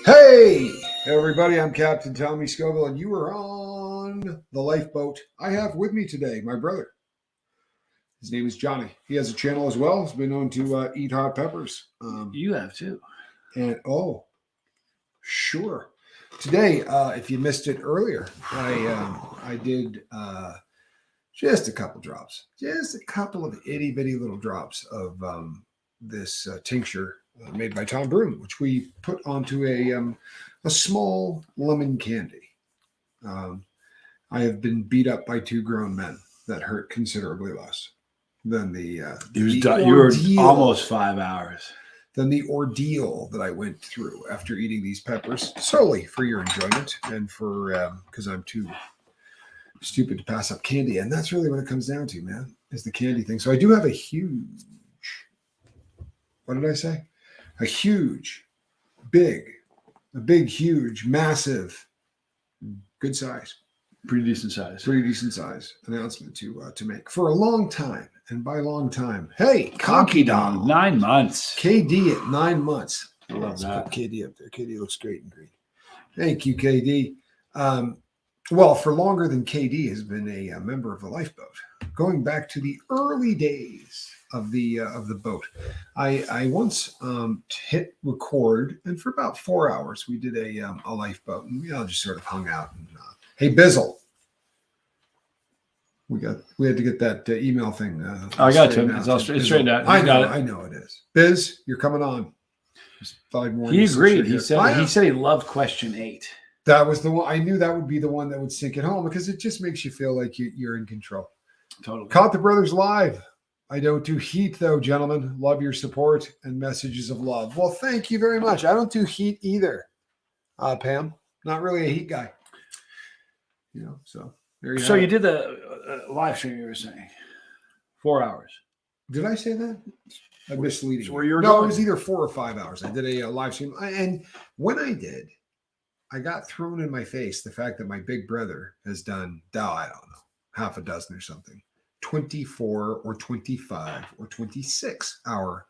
Hey, everybody, I'm Captain Tommy Scoville, and you are on the lifeboat. I have with me today my brother. His name is Johnny. He has a channel as well. He's been known to eat hot peppers. You have too. And, sure. Today, if you missed it earlier, I did just a couple drops. Just a couple of itty-bitty little drops of this tincture made by Tom Broom, which we put onto a small lemon candy. I have been beat up by two grown men that hurt considerably less than the You were almost 5 hours. Than the ordeal that I went through after eating these peppers solely for your enjoyment and for because I'm too stupid to pass up candy, and that's really what it comes down to, man, is the candy thing. So I do have a huge, what did I say? A huge, huge, massive, good size, Pretty decent size announcement to make for a long time. And by long time, hey, Conky Dong, 9 months. KD at 9 months. I love Let's that. put KD up there. KD looks great and green. Thank you, KD. Well, for longer than KD has been a member of the lifeboat, going back to the early days of the boat. I once hit record, and for about 4 hours we did a lifeboat, and we all just sort of hung out. And hey, Bizzle, we had to get that email thing. I got to. It's all straightened out. I know it is. Biz, you're coming on. Just thought I'd warn you. He agreed. He said he loved question 8. That was the one. I knew that would be the one that would sink it home because it just makes you feel like you're in control. Totally. Caught the Brothers live. I don't do heat, though, gentlemen. Love your support and messages of love. Well, thank you very much. I don't do heat either, Pam. Not really a heat guy. So there you So have you it. did the live stream, you were saying. 4 hours. Did I say that? I'm misleading. So where you were No, going? it was either 4 or 5 hours. I did a live stream. And when I did, I got thrown in my face the fact that my big brother has done, I don't know, half a dozen or something, 24 or 25 or 26 hour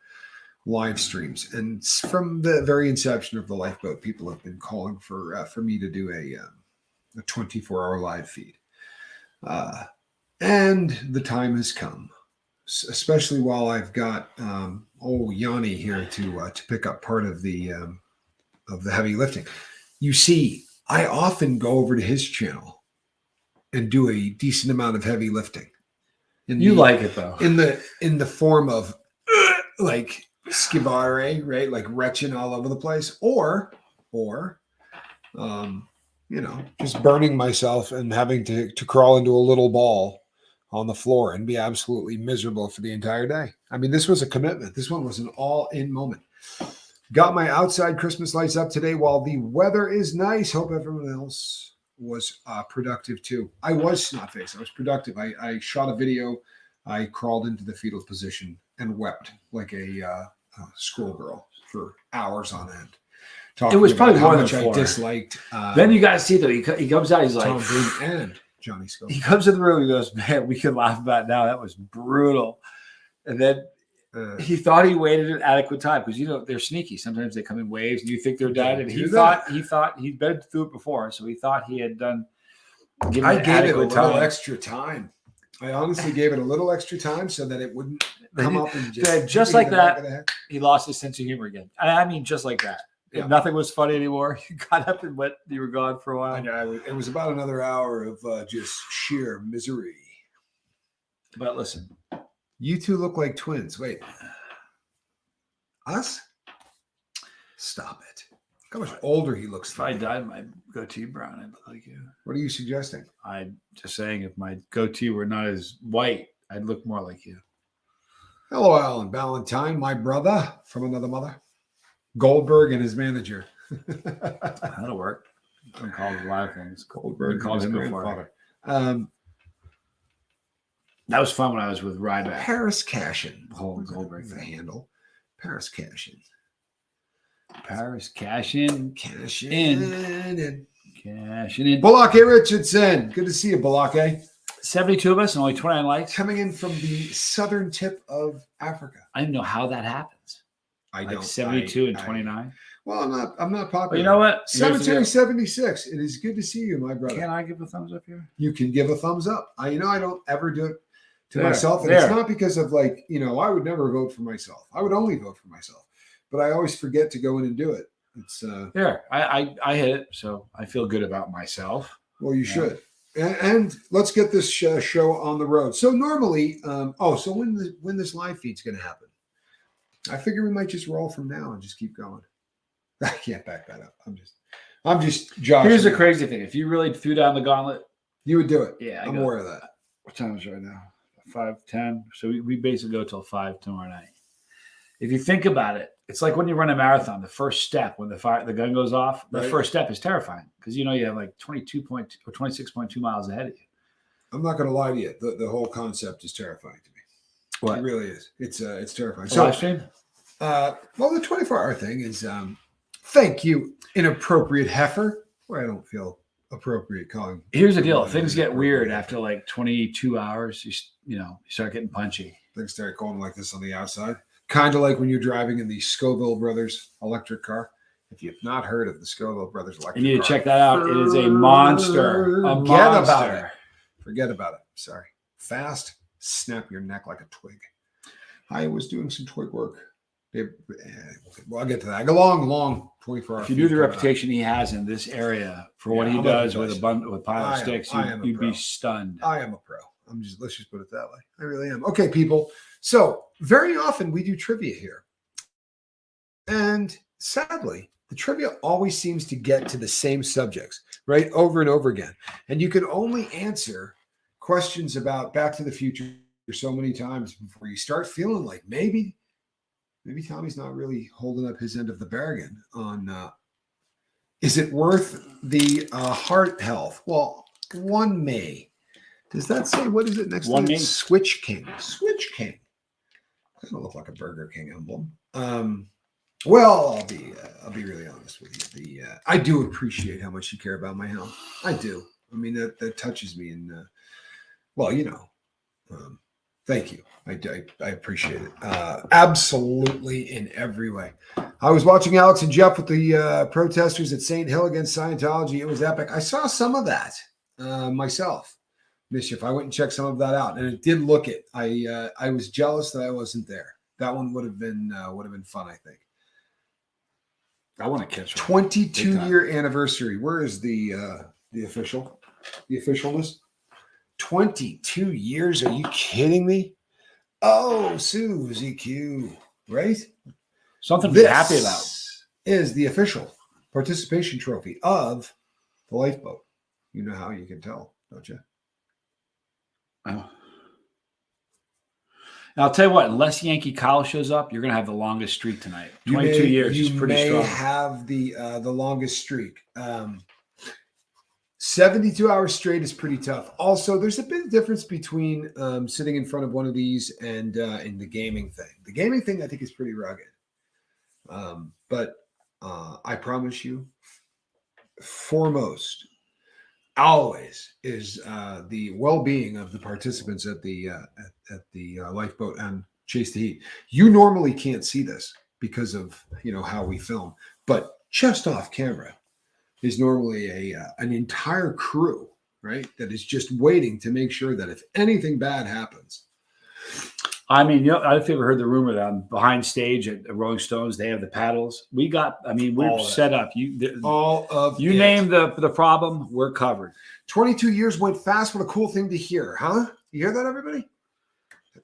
live streams. And from the very inception of the lifeboat, people have been calling for me to do a 24-hour live feed. And the time has come, especially while I've got Yanni here to pick up part of the heavy lifting. You see, I often go over to his channel and do a decent amount of heavy lifting. Like it though. In the form of like skivare, right? Like retching all over the place, or just burning myself and having to crawl into a little ball on the floor and be absolutely miserable for the entire day. I mean, this was a commitment. This one was an all-in moment. Got my outside Christmas lights up today while the weather is nice. Hope everyone else was productive too. I was snot-faced. I was productive. I shot a video. I crawled into the fetal position and wept like a schoolgirl for hours on end. It was probably more than I 4. disliked. Then you guys see though, he comes out, he's like, Tom Broom and Johnny Scoville. He comes in the room, he goes, man, we can laugh about it now. That was brutal. And then he thought he waited an adequate time because they're sneaky. Sometimes they come in waves and you think they're done. And he thought he'd been through it before, so he thought he had done. I gave it a little extra time. I honestly gave it a little extra time so that it wouldn't come up and just like that. He lost his sense of humor again. I mean, just like that. Yeah. Nothing was funny anymore. You got up and went. You were gone for a while. I know. It was about another hour of just sheer misery. But listen. You two look like twins. Wait. Us? Stop it. Look how much older he looks. If I dyed my goatee brown, I'd look like you. What are you suggesting? I'm just saying if my goatee were not as white, I'd look more like you. Hello, Alan Ballantyne, my brother from another mother. Goldberg and his manager. That'll work. I've been called a lot of things. Goldberg and his grandfather. That was fun when I was with Ryback. Paris Cashin. The whole Goldberg the handle. Paris Cashin. Paris Cashin. Cashin. In. Balake Richardson. Good to see you, Balake. 72 of us and only 29 likes. Coming in from the southern tip of Africa. I don't know how that happens. I like don't. 72 and 29. Well, I'm not popular. But you know what? Cemetery 76. It is good to see you, my brother. Can I give a thumbs up here? You can give a thumbs up. I don't ever do it to myself. And it's not because of I would never vote for myself. I would only vote for myself. But I always forget to go in and do it. It's there. I hit it, so I feel good about myself. Well, you should. And let's get this show on the road. So normally, so when this live feed's going to happen? I figure we might just roll from now and just keep going. I can't back that up. I'm just joshing. Here's the crazy thing: if you really threw down the gauntlet, you would do it. Yeah, I'm aware of that. What time is it right now? 5:10. So we basically go till 5 tomorrow night. If you think about it, it's like when you run a marathon. The first step, when the gun goes off, the first step is terrifying because you have like 22.2 or 26.2 miles ahead of you. I'm not going to lie to you. The whole concept is terrifying to me. What? It really is. It's terrifying. So live stream? The 24-hour thing is. Thank you, inappropriate heifer. Where I don't feel appropriate calling. Here's the deal: things get weird after like 22 hours. You start getting punchy. Things start going like this on the outside. Kind of like when you're driving in the Scoville Brothers electric car. If you've not heard of the Scoville Brothers electric car, you need to check that out. It is a monster. Forget about it. Sorry. Fast, snap your neck like a twig. I was doing some twig work. Well, I'll get to that. I go long 24 hours. If you knew the reputation he has in this area for what he does with a pile of sticks, you'd be stunned. I am a pro. Let's just put it that way. I really am. Okay, people. So very often we do trivia here. And sadly, the trivia always seems to get to the same subjects, right? Over and over again. And you can only answer questions about Back to the Future so many times before you start feeling like maybe Tommy's not really holding up his end of the bargain on is it worth the heart health? Well, one may. Does that say what is it next to it? Switch King. Switch King. Doesn't look like a Burger King emblem. Well, I'll be really honest with you. I do appreciate how much you care about my health. I do. I mean that touches me, and thank you. I appreciate it. Absolutely in every way. I was watching Alex and Jeff with the protesters at St. Hill against Scientology. It was epic. I saw some of that myself. Mischief. I went and checked some of that out, and it did look it. I was jealous that I wasn't there. That one would have been fun, I think. I want to catch 22-year anniversary. Where is the officialness? 22 years? Are you kidding me? Oh, Susie Q, right? Something to be happy about. Is the official participation trophy of the lifeboat. You know how you can tell, don't you? Oh. I'll tell you what, unless Yankee Kyle shows up, you're going to have the longest streak tonight. 22 years is pretty strong. You may have the longest streak. 72 hours straight is pretty tough. Also, there's a bit of difference between sitting in front of one of these and in the gaming thing. The gaming thing, I think, is pretty rugged. But I promise you, foremost, always is the well-being of the participants at the lifeboat and Chase the Heat. You normally can't see this because of how we film, but just off camera is normally an entire crew, right? That is just waiting to make sure that if anything bad happens. I mean, I don't know if you ever heard the rumor that behind stage at the Rolling Stones, they have the paddles. We're set up. You name the problem, we're covered. 22 years went fast. What a cool thing to hear, huh? You hear that, everybody?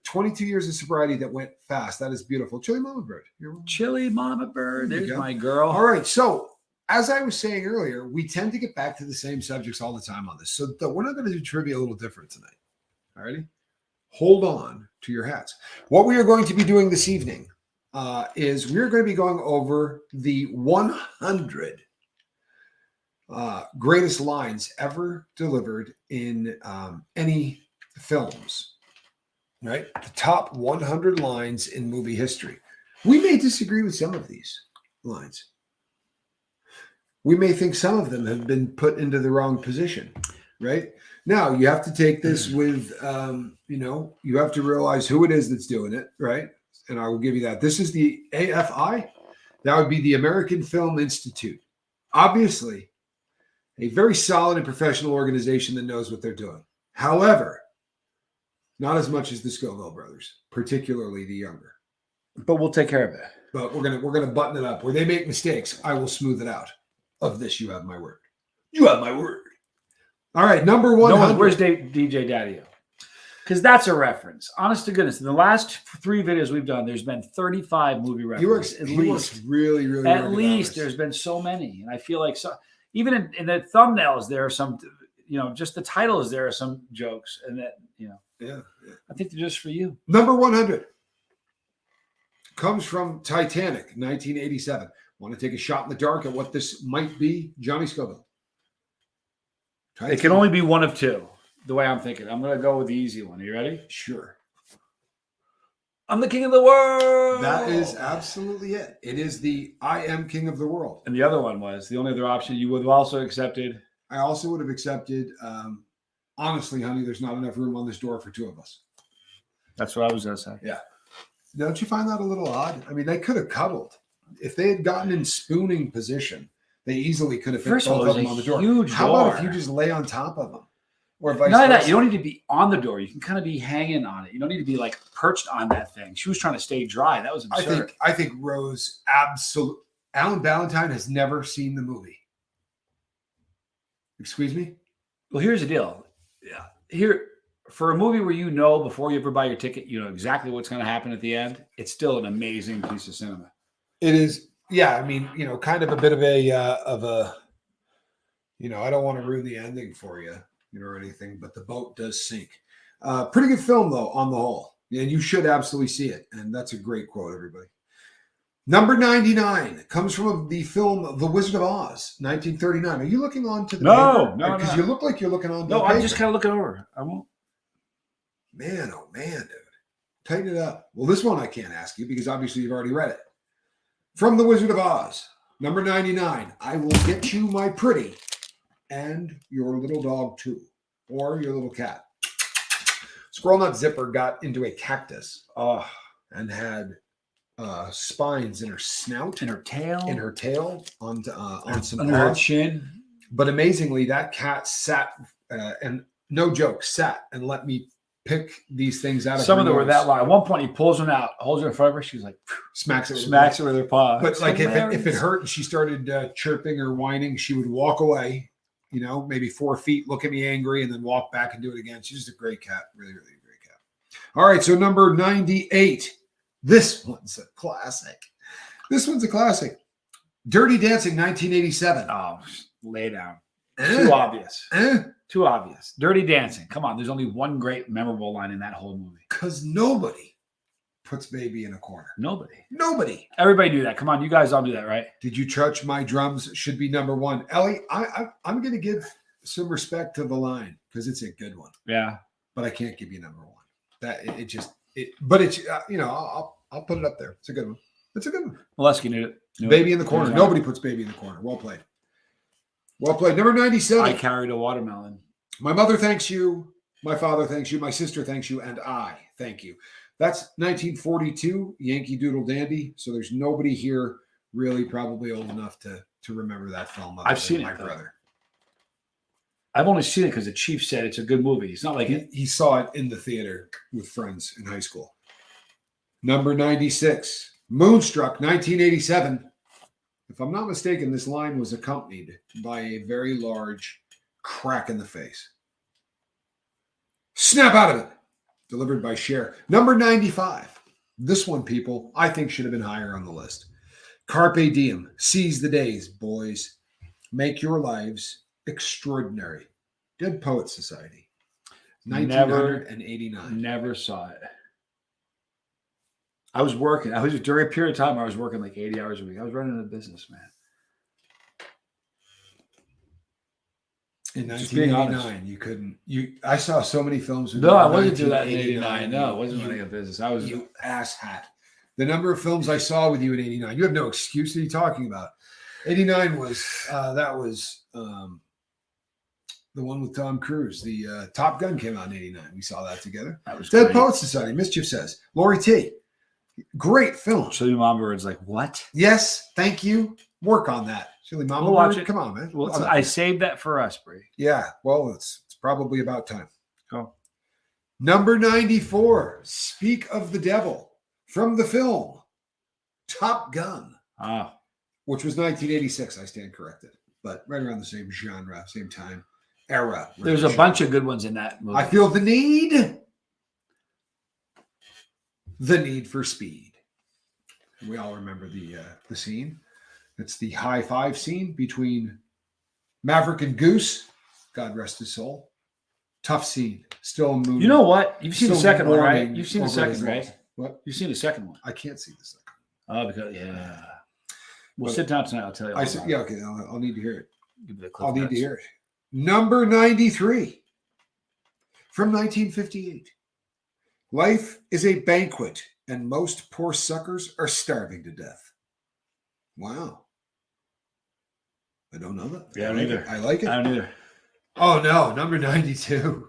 22 years of sobriety that went fast. That is beautiful. Chili Mama Bird. Chili Mama Bird. There's my girl. All right. So, as I was saying earlier, we tend to get back to the same subjects all the time on this. So, we're not going to do trivia a little different tonight. All righty? Hold on to your hats. What we are going to be doing this evening is we're going to be going over the 100 greatest lines ever delivered in any films, right? The top 100 lines in movie history. We may disagree with some of these lines. We may think some of them have been put into the wrong position, right? Now, you have to take this with, you have to realize who it is that's doing it, right? And I will give you that. This is the AFI, That would be the American Film Institute. Obviously, a very solid and professional organization that knows what they're doing. However, not as much as the Scoville brothers, particularly the younger. But we'll take care of it. But we're gonna button it up. Where they make mistakes, I will smooth it out. Of this, you have my word. You have my word. All right, number 100. Where's DJ Daddy-O? Because that's a reference. Honest to goodness, in the last 3 videos we've done, there's been 35 movie references. At least. Really, really. At least there's been so many. And I feel like even in the thumbnails, there are some, just the titles, there are some jokes. And that, Yeah. I think they're just for you. Number 100 comes from Titanic, 1987. Want to take a shot in the dark at what this might be? Johnny Scoville. It can only be one of two, the way I'm thinking. I'm going to go with the easy one. Are you ready? Sure. I'm the king of the world. That is absolutely it. It is the I am king of the world. And the other one was the only other option you would have also accepted. I also would have accepted, honestly, honey, there's not enough room on this door for 2 of us. That's what I was going to say. Yeah. Don't you find that a little odd? I mean, they could have cuddled. If they had gotten in spooning position, they easily could have fit both of them on the door. How about if you just lay on top of them? Or vice versa? That you don't need to be on the door. You can kind of be hanging on it. You don't need to be like perched on that thing. She was trying to stay dry. That was absurd. I think Rose absolutely. Alan Ballantyne has never seen the movie. Excuse me? Well, here's the deal. Yeah. Here, for a movie where before you ever buy your ticket, you know exactly what's going to happen at the end, it's still an amazing piece of cinema. It is. Yeah. I mean, kind of a bit of a, I don't want to ruin the ending for you, or anything, but the boat does sink. Pretty good film, though, on the whole. And you should absolutely see it. And that's a great quote, everybody. Number 99 comes from the film The Wizard of Oz, 1939. Are you looking on to the paper? No. Because you look like you're looking on to the No, paper. I'm just kind of looking over. I won't. Man, oh man, dude. Tighten it up. Well, this one I can't ask you because obviously you've already read it. From The Wizard of Oz, number 99. I will get you my pretty and your little dog too, or your little cat. Squirrel Nut Zipper got into a cactus and had spines in her snout, in her tail, on some under her paws. chin. But amazingly, that cat sat and no joke, sat and let me pick these things out of Some her of them were nose. that long. At one point, he pulls one out, holds her in front of her. She's like, smacks it with her paw. But like if it hurt and she started chirping or whining, she would walk away, maybe 4 feet, look at me angry, and then walk back and do it again. She's just a great cat. Really, really great cat. All right, so number 98. This one's a classic. Dirty Dancing, 1987. Oh, lay down. Too obvious. Too obvious. Dirty Dancing. Come on. There's only one great memorable line in that whole movie. Because nobody puts baby in a corner. Nobody. Everybody do that. Come on. You guys all do that, right? Did you touch my drums? Should be number 1. Ellie, I'm going to give some respect to the line because it's a good one. Yeah. But I can't give you number 1. I'll put it up there. It's a good one. Molesky knew it. Baby in the corner. Nobody puts baby in the corner. Well played. Number 97. I carried a watermelon. My mother thanks you. My father thanks you. My sister thanks you. And I thank you. That's 1942, Yankee Doodle Dandy. So there's nobody here really probably old enough to remember that film. I've seen my it, brother. I've only seen it because the chief said it's a good movie. It's not like he saw it in the theater with friends in high school. Number 96, Moonstruck, 1987. If I'm not mistaken, this line was accompanied by a very large crack in the face. Snap out of it. Delivered by Cher. Number 95. This one, people, I think should have been higher on the list. Carpe diem. Seize the days, boys. Make your lives extraordinary. Dead Poets Society. 1989. Never saw it. I was working. During a period of time where I was working like 80 hours a week. I was running a business, man. In 1989, you couldn't. I saw so many films. No, I wasn't doing that in 89. No, I wasn't running a business. I was you asshat. The number of films I saw with you in 89. You have no excuse. What are you talking about? 89 was the one with Tom Cruise. The Top Gun came out in 89. We saw that together. That was Dead great. Poets Society. Mischief says Lori T. Great film. Chili Mama Bird's like, what? Yes, thank you. Work on that. Chili Mama We'll watch Bird. it. Come on, man. Well, What's up? I saved that for us, Bree. Yeah, well, it's probably about time. Go. Number 94, Speak of the Devil, from the film Top Gun, which was 1986. I stand corrected, but right around the same genre, same time, era. There's a bunch of good ones in that movie. I feel the need for speed. We all remember the scene. It's the high five scene between Maverick and Goose. God rest his soul. Tough scene. Still a movie. You know what? You've seen the Still second one, right? mourning You've seen the over second, his right? loss. What? You've seen the second one. I can't see the second. Oh, because yeah. We'll But sit down tonight. I'll tell you. All I said, about yeah, it. okay. I'll need to hear it. Give me the clip I'll need notes. to hear it. Number 93, from 1958. Life is a banquet, and most poor suckers are starving to death. Wow. I don't know that. Yeah, neither. I like it. I don't either. Oh, no. Number 92.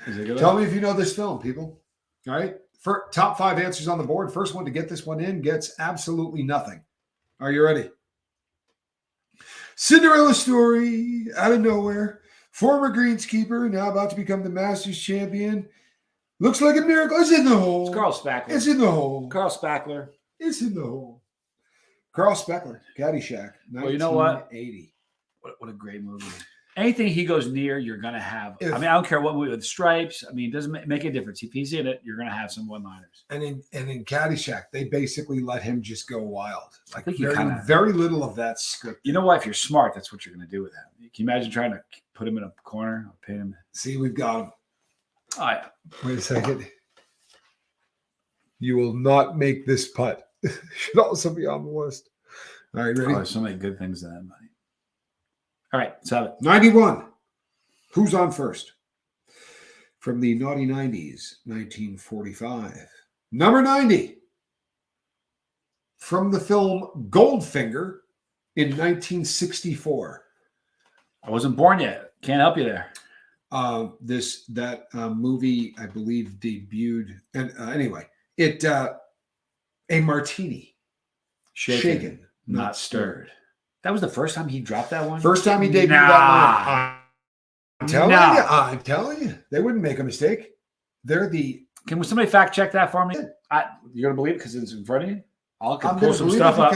Is it good? Tell me if you know this film, people. All right. For top 5 answers on the board. First one to get this one in gets absolutely nothing. Are you ready? Cinderella story out of nowhere. Former greenskeeper, now about to become the Masters champion. Looks like a miracle. It's in the hole. It's Carl Spackler. It's in the hole. Carl Spackler. It's in the hole. Carl Speckler, Caddyshack, 1980. Well, you know what? What a great movie. Anything he goes near, you're going to have. I don't care what movie with Stripes. I mean, it doesn't make a difference. If he's in it, you're going to have some one-liners. And in Caddyshack, they basically let him just go wild. Like think very little of that script. You know what? If you're smart, that's what you're going to do with him. Can you imagine trying to put him in a corner or pin him? See, we've got him. Oh, yeah. Wait a second. You will not make this putt. Should also be on the list. All right, ready? Oh, there's so many good things in that money. All right, let's have it. 91. Who's on first? From the naughty 90s, 1945. Number 90. From the film Goldfinger in 1964. I wasn't born yet. Can't help you there. That movie, I believe, debuted. And anyway, a martini. Shaken, not stirred. That was the first time he dropped that one? First time he debuted that line. I'm telling you. They wouldn't make a mistake. They're the... Can somebody fact check that for me? You're going to believe it because it's in front of you? I'll pull some stuff up.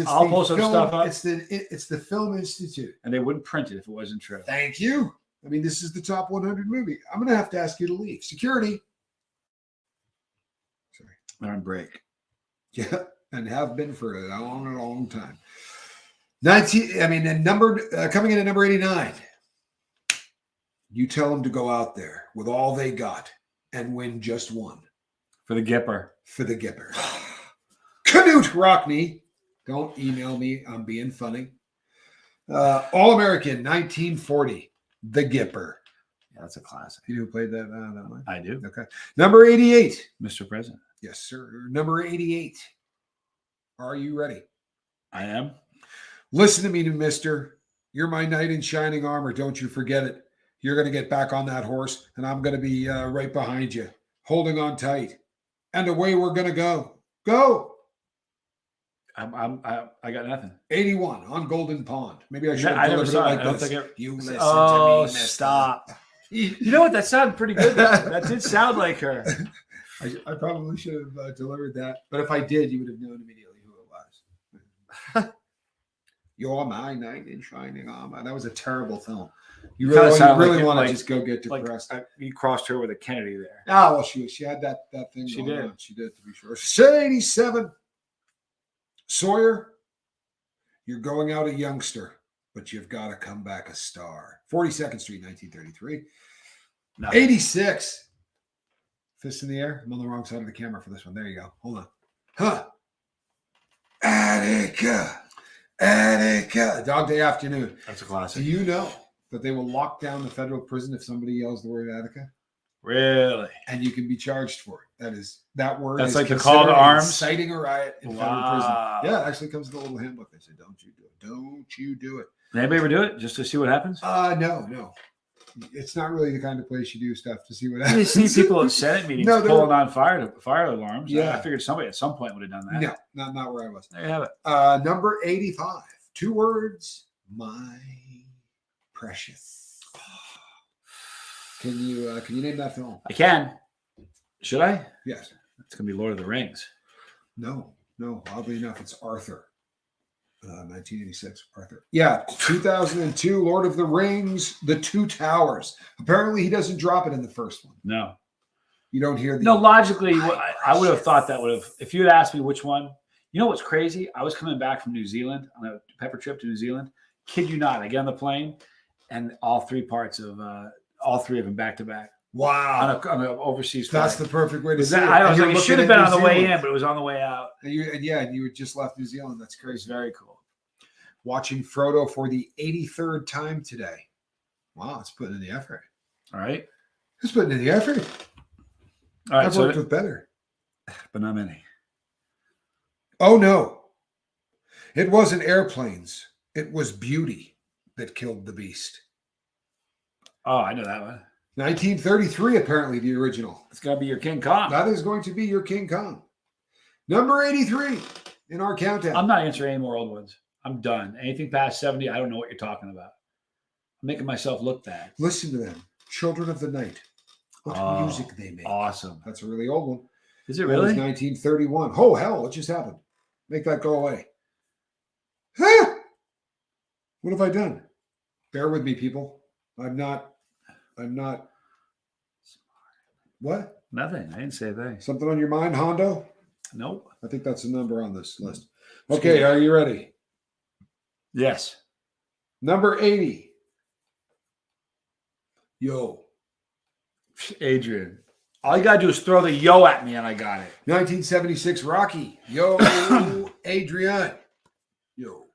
I'll pull some stuff up. It's the Film Institute. And they wouldn't print it if it wasn't true. Thank you. I mean, this is the top 100 movie. I'm going to have to ask you to leave. Security. Sorry. They're on break. Yeah, and have been for a long time. Coming in at number 89. You tell them to go out there with all they got and win just one. For the Gipper. For the Gipper. Canute Rockney. Don't email me. I'm being funny. All-American, 1940. The Gipper. Yeah, that's a classic. You know who played that line? I do. Okay. Number 88. Mr. President. Yes, sir. Number 88. Are you ready? I am. Listen to me, mister. You're my knight in shining armor. Don't you forget it. You're going to get back on that horse, and I'm going to be right behind you, holding on tight. And away we're going to go. Go. I got nothing. 81 on Golden Pond. Maybe I should have I never delivered saw it it. like I don't this. think You listen to Oh, me, mister. stop. You know what? That sounded pretty good. That did sound like her. I probably should have delivered that. But if I did, you would have known immediately who it was. You're my knight in shining armor. That was a terrible film. You really want to just go get depressed. You crossed her with a Kennedy there. Ah, well, she had that thing. She did. On. She did, to be sure. 87. Sawyer, you're going out a youngster, but you've got to come back a star. 42nd Street, 1933. No. 86. Fist in the air. I'm on the wrong side of the camera for this one. There you go. Hold on. Huh. Attica. Dog Day Afternoon. That's a classic. Do you know that they will lock down the federal prison if somebody yells the word Attica? Really? And you can be charged for it. That word. That's is like the call to arms? Inciting a riot in federal prison. Yeah, it actually comes in the little handbook. They say, don't you do it. Don't you do it. Did anybody ever do it just to see what happens? No. it's not really the kind of place you do stuff to see what You happens. see people at Senate meetings No, they're- pulling on fire alarms. Yeah. I figured somebody at some point would have done that. No, not where I was. There you have it. Number 85. 2 words. My precious. Can you name that film? I can. Should I? Yes. It's going to be Lord of the Rings. No. Oddly enough, it's Arthur. 1986, Arthur. Yeah, 2002, Lord of the Rings, The Two Towers. Apparently, he doesn't drop it in the first one. No. You don't hear the. No, logically, I would have thought that would have. If you had asked me which one, you know what's crazy? I was coming back from New Zealand on a pepper trip to New Zealand. Kid you not, I get on the plane, and all three of them back to back. Wow. On an overseas flight. That's the perfect way to say it. I was And like, you're it should have looking been at on the New way Zealand. in, but it was on the way out. And you had just left New Zealand. That's It was crazy. very cool. Watching Frodo for the 83rd time today. Wow, it's putting in the effort. All right. It's putting in the effort. All right. I've worked with better. But not many. Oh, no. It wasn't airplanes. It was beauty that killed the beast. Oh, I know that one. 1933, apparently, the original. It's got to be your King Kong. That is going to be your King Kong. Number 83 in our countdown. I'm not answering any more old ones. I'm done. Anything past 70, I don't know what you're talking about. I'm making myself look bad. Listen to them. Children of the Night. What music they make. Awesome. That's a really old one. Is it That was really? 1931. Oh, hell, what just happened? Make that go away. Huh? What have I done? Bear with me, people. I'm not. What? Nothing. I didn't say a thing. Something on your mind, Hondo? Nope. I think that's a number on this list. Okay, are you ready? Yes. Number 80. Yo. Adrian. All you got to do is throw the yo at me and I got it. 1976 Rocky. Yo, Adrian. Yo.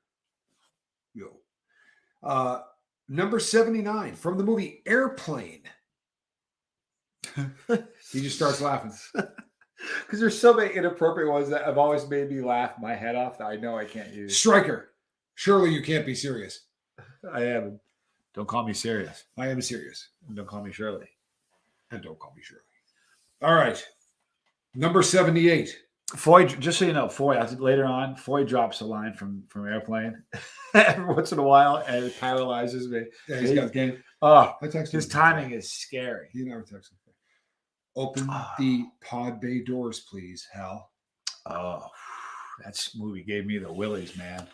Number 79 from the movie Airplane. He just starts laughing. Because there's so many inappropriate ones that have always made me laugh my head off that I know I can't use. Striker. Surely you can't be serious. I am. Don't call me serious. I am serious. Don't call me Shirley. And don't call me Shirley. All right. Number 78. Foy, just so you know, Foy, later on, Foy drops a line from Airplane every once in a while, and it paralyzes me. Yeah, he's got game. Oh, I texted his him. timing is scary. He never texted me. Open the pod bay doors, please, Hal. Oh, that movie gave me the willies, man.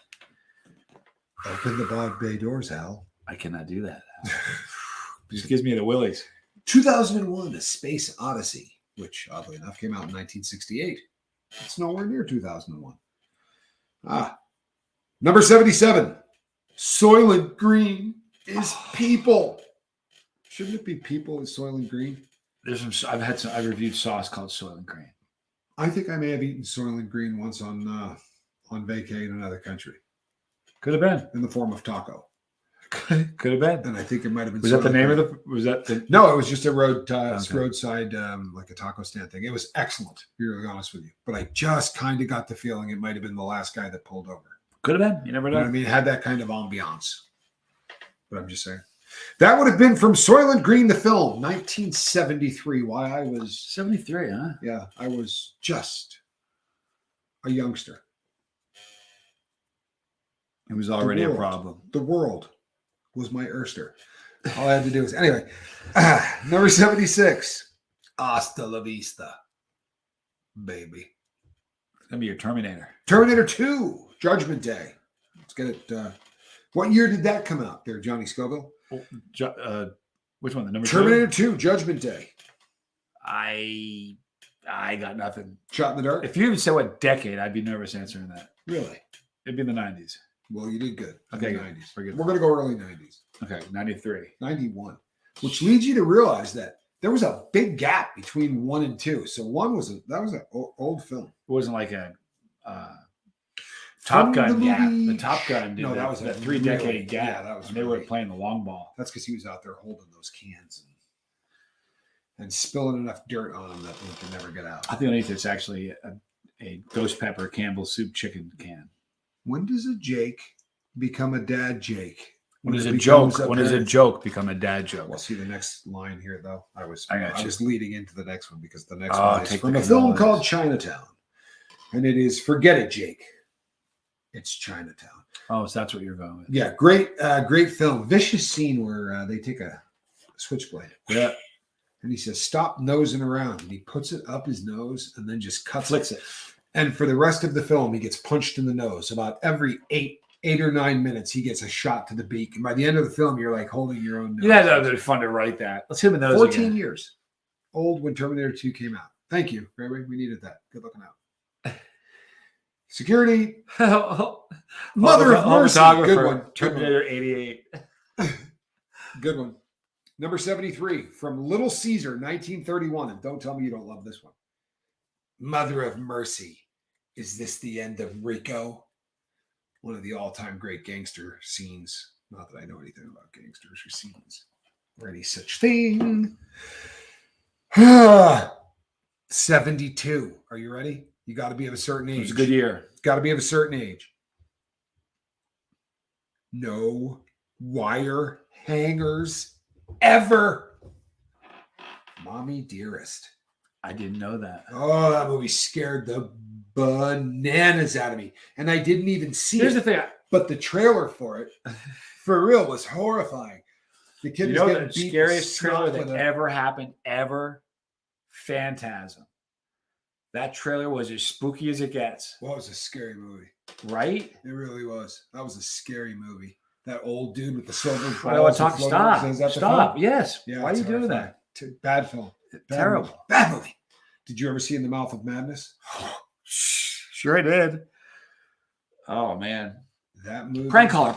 Open the pod bay doors, Hal. I cannot do that. Just gives me the willies. 2001, A Space Odyssey, which oddly enough came out in 1968. It's nowhere near 2001. Number 77, Soylent Green is people. Shouldn't it be people is Soylent Green? There's some. I've reviewed sauce called Soylent Green. I think I may have eaten Soylent Green once on vacay in another country Could have been. in the form of taco. Could have been. And I think it might have been. Was that the Soylent name Green. of the? Was that the? No, it was just a roadside, like a taco stand thing. It was excellent, to be really honest with you. But I just kind of got the feeling it might have been the last guy that pulled over. Could have been. You never You know know. what I mean? It had that kind of ambiance. But I'm just saying. That would have been from Soylent Green, the film, 1973. Why I was 73, huh? Yeah, I was just a youngster. It was already a world. problem. The world was my Erster. All I had to do was anyway. Number 76. Hasta la vista, baby. It's gonna be your Terminator. Terminator 2, Judgment Day. Let's get it. What year did that come out there, Johnny Scoville? Which one? The number Terminator 2? 2, Judgment Day. I got nothing. Shot in the dark? If you even said what decade, I'd be nervous answering that. Really? It'd be in the 90s. Well, you did good. Okay, In the good. 90s. Very good. We're going to go early 90s. Okay, 93. 91. Which leads you to realize that there was a big gap between 1 and 2. So 1 was an old film. It wasn't like a Top From Gun the gap. movie- The Top Gun did No, that was that a 3-decade really- gap. Yeah, that was. And they were really- playing the long ball. That's because he was out there holding those cans and spilling enough dirt on them that they could never get out. I think underneath it's actually a ghost pepper Campbell's soup chicken can. When does a Jake become a dad Jake? When does it a joke? becomes When does a apparent. joke become a dad joke? Well, see the next line here, though. I was got you. leading into the next one because the next Oh, one is take from the a film cannolis. called Chinatown, and it is "Forget It, Jake." It's Chinatown. Oh, so that's what you're going with. Yeah, great film. Vicious scene where they take a switchblade. Yeah, And he says, "Stop nosing around." And he puts it up his nose and then just flicks it. And for the rest of the film, he gets punched in the nose. About every eight or 9 minutes, he gets a shot to the beak. And by the end of the film, you're like holding your own nose. Yeah, that would be fun to write that. Let's hit him in those 14 again. years old when Terminator 2 came out. Thank you, Gregory. We needed that. Good looking out. Security. Mother of mercy. Good one. Terminator 88. Good one. Number 73 from Little Caesar, 1931. And don't tell me you don't love this one. Mother of mercy. Is this the end of Rico? One of the all-time great gangster scenes. Not that I know anything about gangsters or scenes or any such thing. 72. Are you ready? You got to be of a certain age. It was a good year. Got to be of a certain age. No wire hangers ever. Mommy Dearest. I didn't know that. Oh, that movie scared the bananas out of me. And I didn't even see Here's it. the thing. But the trailer for it, for real, was horrifying. The kid You was know getting the beat scariest trailer with that ever happened, ever? Phantasm. That trailer was as spooky as it gets. Well, it was a scary movie. Right? It really was. That was a scary movie. That old dude with the silver balls. I want to talk. floating around. Is that the Stop. film? Yes. Yeah, Why are it's you doing horrifying. that? Bad film. Bad Terrible. Movie. Bad movie. Did you ever see In the Mouth of Madness? Sure I did. Oh, man. That movie. Prank caller.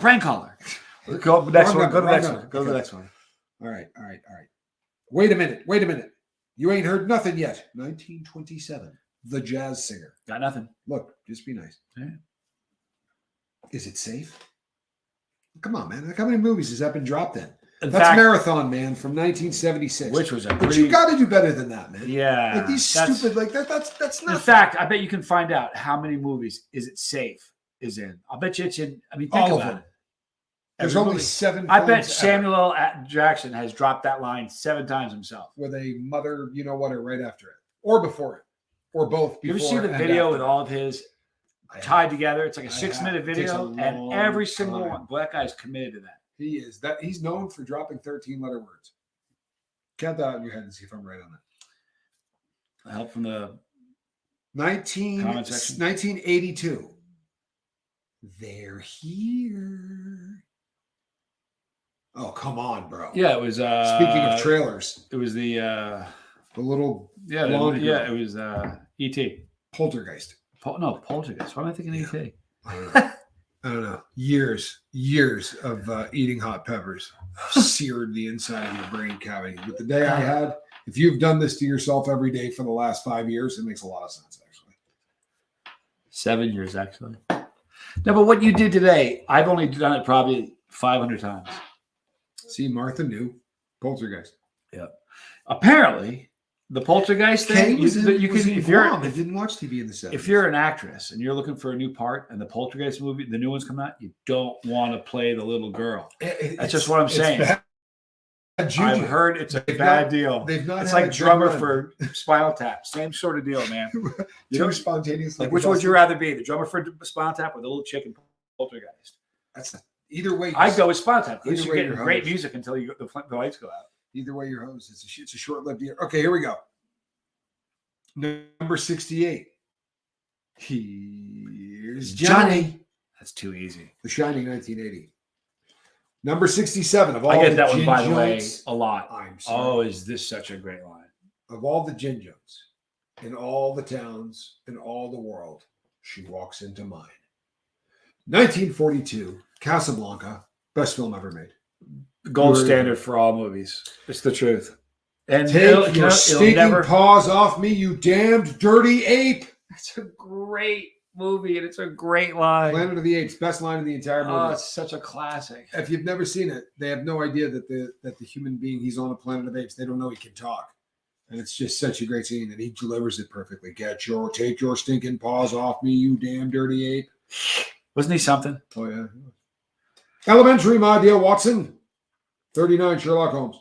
Go to the next one. Go to the next one. Go to the Okay. next one. All right. Wait a minute. You ain't heard nothing yet. 1927. The Jazz Singer. Got nothing. Look, just be nice. Yeah. Is it safe? Come on, man. Like, how many movies has that been dropped in? In That's fact, Marathon Man from 1976. which was a But pretty. you got to do better than that, man. Yeah. Like these that's- stupid, like that's not. In fact, I bet you can find out how many movies Is It Safe is in. I'll bet you it's in. I mean, think All of about them. it. There's Every only movie. 7. I bet films Samuel L. Jackson has dropped that line 7 times himself. with a mother, you know what, or right after it, or before it, or both. You ever before see the and video after. with all of his I have. tied together? It's like a I 6-minute have. It takes a video, and long every single time. one. Boy, that guy's committed to that. He is that. He's known for dropping 13-letter words. Count that out in your head and see if I'm right on that. Help from the 1982. They're here. Oh, come on, bro. yeah. It was. Speaking of trailers, it was the the little blonde girl. it was E.T. Poltergeist. No, Poltergeist. Why am I thinking Yeah. E.T.? I don't know. Years of eating hot peppers seared the inside of your brain cavity. But the day I had, if you've done this to yourself every day for the last 5 years, it makes a lot of sense, actually. 7 years, actually. No, but what you did today, I've only done it probably 500 times. See, Martha knew Poltergeist. Apparently, the Poltergeist thing, was in if you're Guam. I didn't watch TV in the 70s. if you're an actress and you're looking for a new part, and the Poltergeist movie, the new one's coming out, you don't want to play the little girl. That's just what I'm saying. Bad juju. I've heard it's a They've bad not- deal. They've not It's had like a good drummer run. for Spinal Tap. Same sort of deal, man. You know, Too spontaneous. like, which would you rather be, the drummer for Spinal Tap or the little chicken Poltergeist? That's either way. I'd go with Spinal Tap. At least Either you're way, getting you're great hosed. music until the lights go out. Either way, you're hosed. It's a short-lived year. Okay, here we go. Number 68. Here's Johnny. That's too easy. The Shining, 1980. Number 67 of all I get the that one, gin by the way, joints. a lot. I'm Oh, sorry. is this such a great line? Of all the gin joints in all the towns in all the world, she walks into mine. 1942, Casablanca, best film ever made. The gold You're- standard for all movies. It's the truth. And Take your stinking paws off me, you damned dirty ape. It's a great movie, and it's a great line. Planet of the Apes, best line in the entire movie. Oh, it's such a classic. If you've never seen it, they have no idea that the human being, he's on a planet of apes. They don't know he can talk. And it's just such a great scene, and he delivers it perfectly. Take your stinking paws off me, you damn dirty ape. Wasn't he something? Oh, yeah. Elementary, my dear Watson. 39, Sherlock Holmes.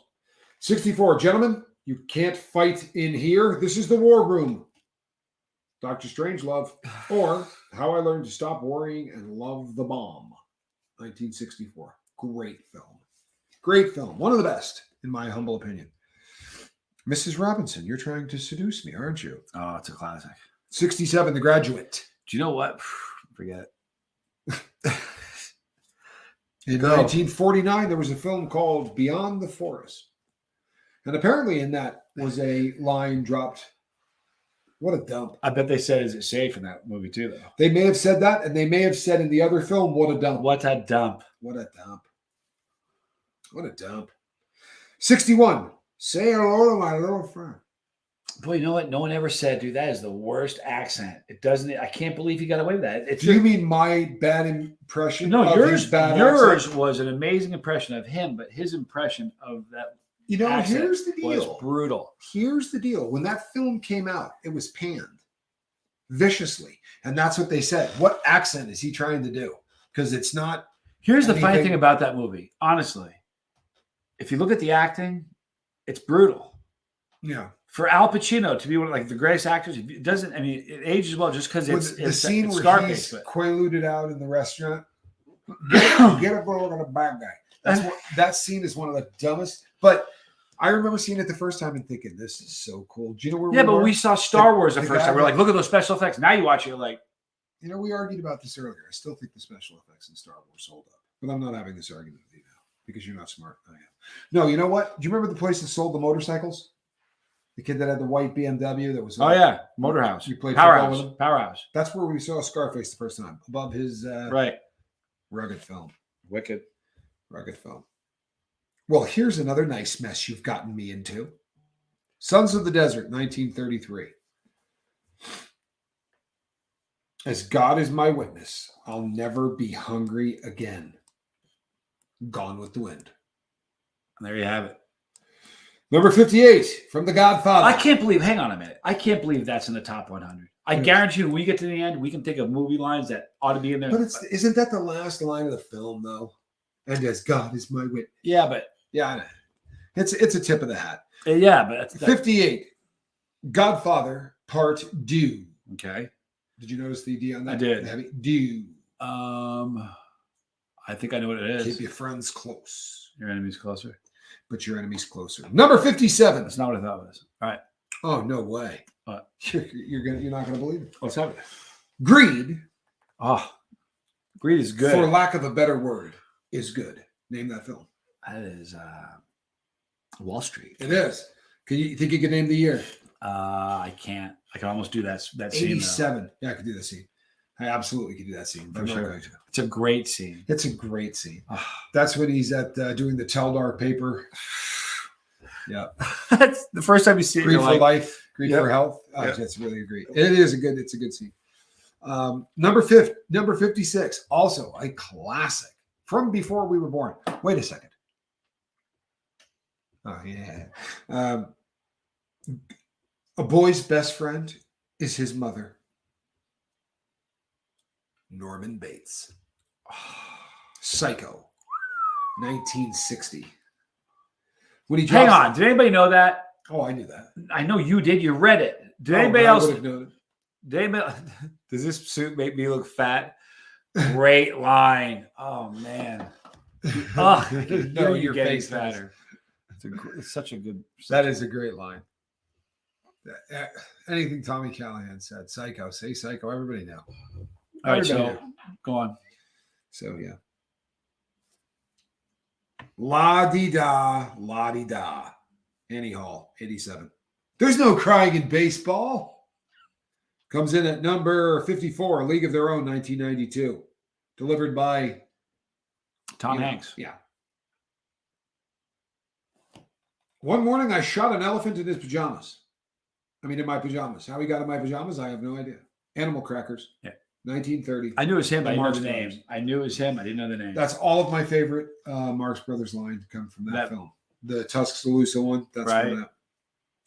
64, gentlemen, you can't fight in here. This is the war room. Dr. Strangelove. Or How I Learned to Stop Worrying and Love the Bomb. 1964. Great film. Great film. One of the best, in my humble opinion. Mrs. Robinson, you're trying to seduce me, aren't you? Oh, it's a classic. 67, The Graduate. Do you know what? Forget it. In 1949, there was a film called Beyond the Forest. And apparently in that was a line dropped. What a dump. I bet they said, is it safe in that movie too, though? They may have said that, and they may have said in the other film, what a dump. What a dump. What a dump. What a dump. 61, Say Hello to My Little Friend. Boy, you know what? No one ever said, dude, that is the worst accent. It doesn't, I can't believe he got away with that. Do you mean my bad impression? No, of yours his bad yours accent? was an amazing impression of him, but his impression of that You know, accent here's the deal. was brutal. Here's the deal. When that film came out, it was panned viciously. And that's what they said. What accent is he trying to do? Because it's not. Here's the funny anything- thing about that movie. Honestly, if you look at the acting, it's brutal. Yeah. For Al Pacino to be one of like the greatest actors, it doesn't. I mean, it ages well just because it's the scene it's where Scarface. he's But quaaluded out in the restaurant. Get up and look at a bad guy. That scene is one of the dumbest. But I remember seeing it the first time and thinking, this is so cool. Do you know where yeah, we but were? we saw Star Wars the the first guy time. We're that- like, look at those special effects. Now you watch it, you're like, You know, we argued about this earlier. I still think the special effects in Star Wars hold up. But I'm not having this argument with you now because you're not smart. I am. No, you know what? Do you remember the place that sold the motorcycles? The kid that had the white BMW that was. oh yeah, Motorhouse. You played football with Powerhouse. him? Powerhouse. That's where we saw Scarface the first time, above his Right. rugged film. Wicked. Rugged film. Well, here's another nice mess you've gotten me into. Sons of the Desert, 1933. As God is my witness, I'll never be hungry again. Gone with the Wind. And there you have it. Number 58 from The Godfather. I can't believe, hang on a minute. I can't believe that's in the top 100. I guarantee you, when we get to the end, we can think of movie lines that ought to be in there. But isn't that the last line of the film, though? And as God is my witness. yeah, but Yeah, I know. It's a tip of the hat. yeah, but that's 58. Godfather Part 2. okay. Did you notice the D on that? I did. The heavy do. I think I know what it is. Keep your friends close, Your enemy's closer. but your enemy's closer. Number 57. That's not what I thought it was. All right. Oh, no way. What? You're not gonna believe it. What's happening? Greed, Oh, Greed is good. for lack of a better word, is good. Name that film. That is Wall Street. It is. Can you think you can name the year? I can't. I can almost do that scene. Though. 87. Yeah, I could do that scene. I absolutely could do that scene. But I'm For not sure. going to. It's a great scene. It's a great scene. Ah. That's when he's at doing the Teldar paper. Yeah. That's the first time you see it. Greed You're for like, life, greed Yep. for health. Oh, Yep. That's really great. It's a good scene. Number 56, also a classic from before we were born. Wait a second. Oh yeah. A boy's best friend is his mother. Norman Bates. Psycho. 1960. When he hang drops- on. Did anybody know that? Oh, I knew that. I know you did. You read it. Did Oh, anybody but I else? would have known it. Did anybody, does this suit make me look fat? Great line. Oh man. Oh, No, you're your getting face does. fatter. It's such a good. That is a great line. Anything Tommy Callahan said, psycho, say psycho, everybody know. All right, Everybody so know. go on. So yeah. La-di-da, la-di-da. Annie Hall, 87. There's no crying in baseball. Comes in at number 54, League of Their Own, 1992. Delivered by Tom you know, Hanks. Yeah. One morning, I shot an elephant in his pajamas. I mean, in my pajamas. How he got in my pajamas, I have no idea. Animal Crackers. Yeah. 1930. I knew it was him. The I didn't know Marx the name. Brothers. I knew it was him. I didn't know the name. That's all of my favorite Marx Brothers line to come from that film. The Tuscaloosa one. That's Right. from that.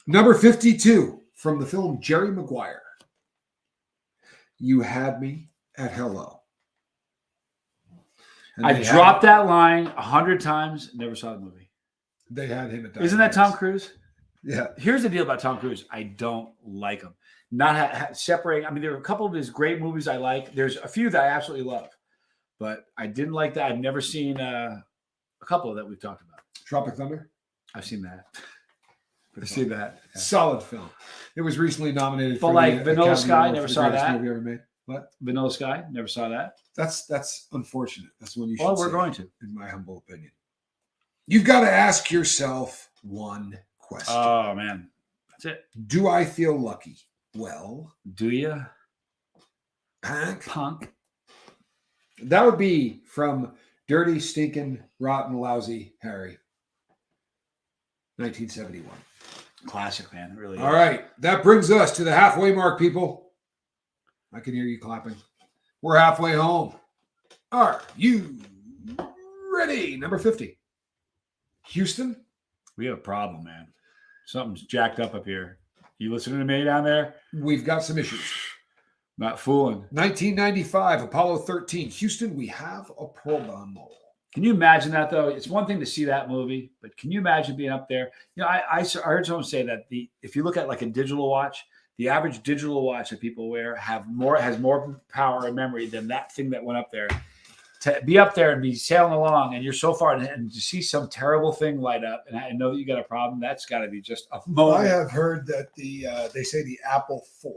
Number 52 from the film Jerry Maguire. You Had Me at Hello. And I they dropped that line 100 times. Never saw the movie. They had him at Isn't that Tom Cruise? Yeah. Here's the deal about Tom Cruise. I don't like him. Not separating. I mean, there are a couple of his great movies I like. There's a few that I absolutely love, but I didn't like that. I've never seen a couple that we've talked about. Tropic Thunder. I've seen that. I've seen that. Yeah. Solid film. It was recently nominated But for like the Vanilla Academy Sky, Award never for the saw greatest that. movie ever made. What? Vanilla Sky, never saw that. That's unfortunate. That's one you should. Well, we're see, going to. in my humble opinion. You've got to ask yourself one question. Oh man, that's it. Do I feel lucky? Well, Do you, punk? That would be from Dirty, Stinking, Rotten, Lousy Harry. 1971. Classic, man. It really is. All right. That brings us to the halfway mark, people. I can hear you clapping. We're halfway home. Are you ready? Number 50. Houston. We have a problem, man. Something's jacked up here. You listening to me down there? We've got some issues. Not fooling. 1995, Apollo 13. Houston, we have a problem. Can you imagine that, though? It's one thing to see that movie, but can you imagine being up there? You know, I heard someone say that if you look at like a digital watch, the average digital watch that people wear has more power and memory than that thing that went up there. To be up there and be sailing along, and you're so far, and to see some terrible thing light up, and I know that you got a problem, that's got to be just a moment. I have heard that they say the Apple IV,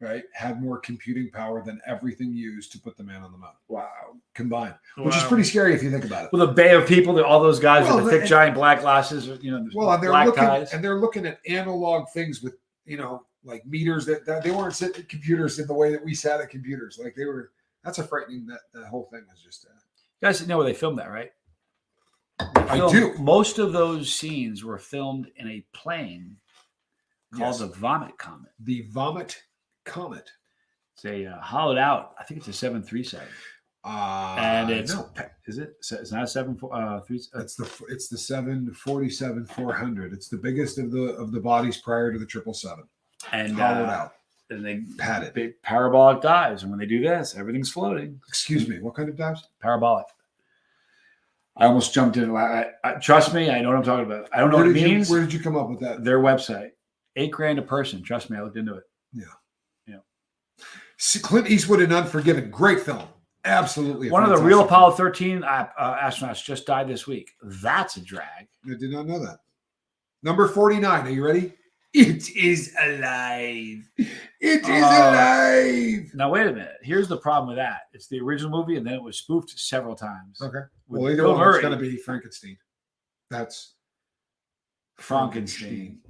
right, had more computing power than everything used to put the man on the moon. Wow. Combined, which is pretty scary if you think about it. Well, the bay of people, all those guys with the thick, giant black glasses, and they're black looking ties. and they're looking at analog things with like meters that they weren't sitting at computers in the way that we sat at computers. Like they were. That's a frightening. That whole thing was just. You guys know where they filmed that, right? I do. Most of those scenes were filmed in a plane called Yes. the Vomit Comet. The Vomit Comet. It's a hollowed out. I think it's a 737, and it's no. is it? It's not a 743. It's the 747-400. It's the biggest of the bodies prior to the 777. And Hollowed out. And they Padded. big parabolic dives, and when they do this, everything's floating. Excuse me. What kind of dives? Parabolic. I almost jumped in. Trust me, I know what I'm talking about. I don't know what it means. Where did you come up with that? Their website, $8,000 a person. Trust me, I looked into it. Yeah. Yeah. Clint Eastwood in Unforgiven. Great film. Absolutely. One of the real Apollo 13 astronauts just died this week. That's a drag. I did not know that. Number 49. Are you ready? It is alive. It is alive. Now, wait a minute. Here's the problem with that. It's the original movie, and then it was spoofed several times. Okay. With Well, either Bill one. Murray. It's going to be Frankenstein. That's Frankenstein.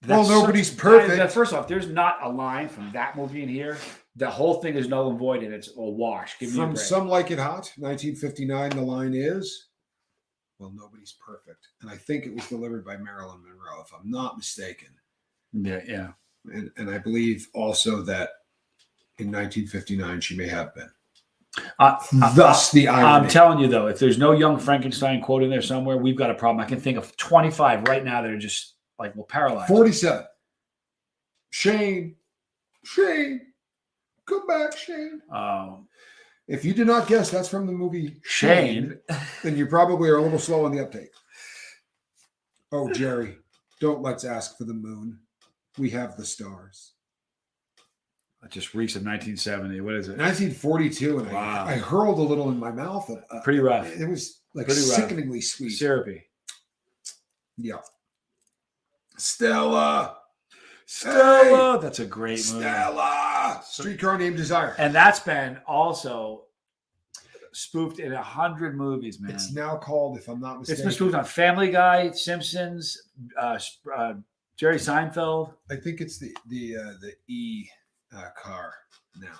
Well, nobody's perfect. First off, there's not a line from that movie in here. The whole thing is null and void, and it's a wash. Give me a From break. Some Like It Hot, 1959, the line is, well, nobody's perfect. And I think it was delivered by Marilyn Monroe, if I'm not mistaken. Yeah. And I believe also that in 1959, she may have been. Thus the irony. I'm telling you, though, if there's no Young Frankenstein quote in there somewhere, we've got a problem. I can think of 25 right now that are just like, well, paralyzed. 47. Shane. Come back, Shane. If you did not guess that's from the movie Shane, then you probably are a little slow on the uptake. Oh, Jerry, don't let's ask for the moon. We have the stars. That just reeks of 1970. What is it? 1942, and Wow. I hurled a little in my mouth. Pretty rough. It was like Pretty rough. sickeningly sweet. Syrupy. Yeah. Stella. Stella. That's a great movie. Stella. Streetcar Named Desire. And that's been also spoofed in 100 movies, man. It's now called, if I'm not It's mistaken. been spoofed on Family Guy, Simpsons, Jerry Seinfeld. I think it's the E car now.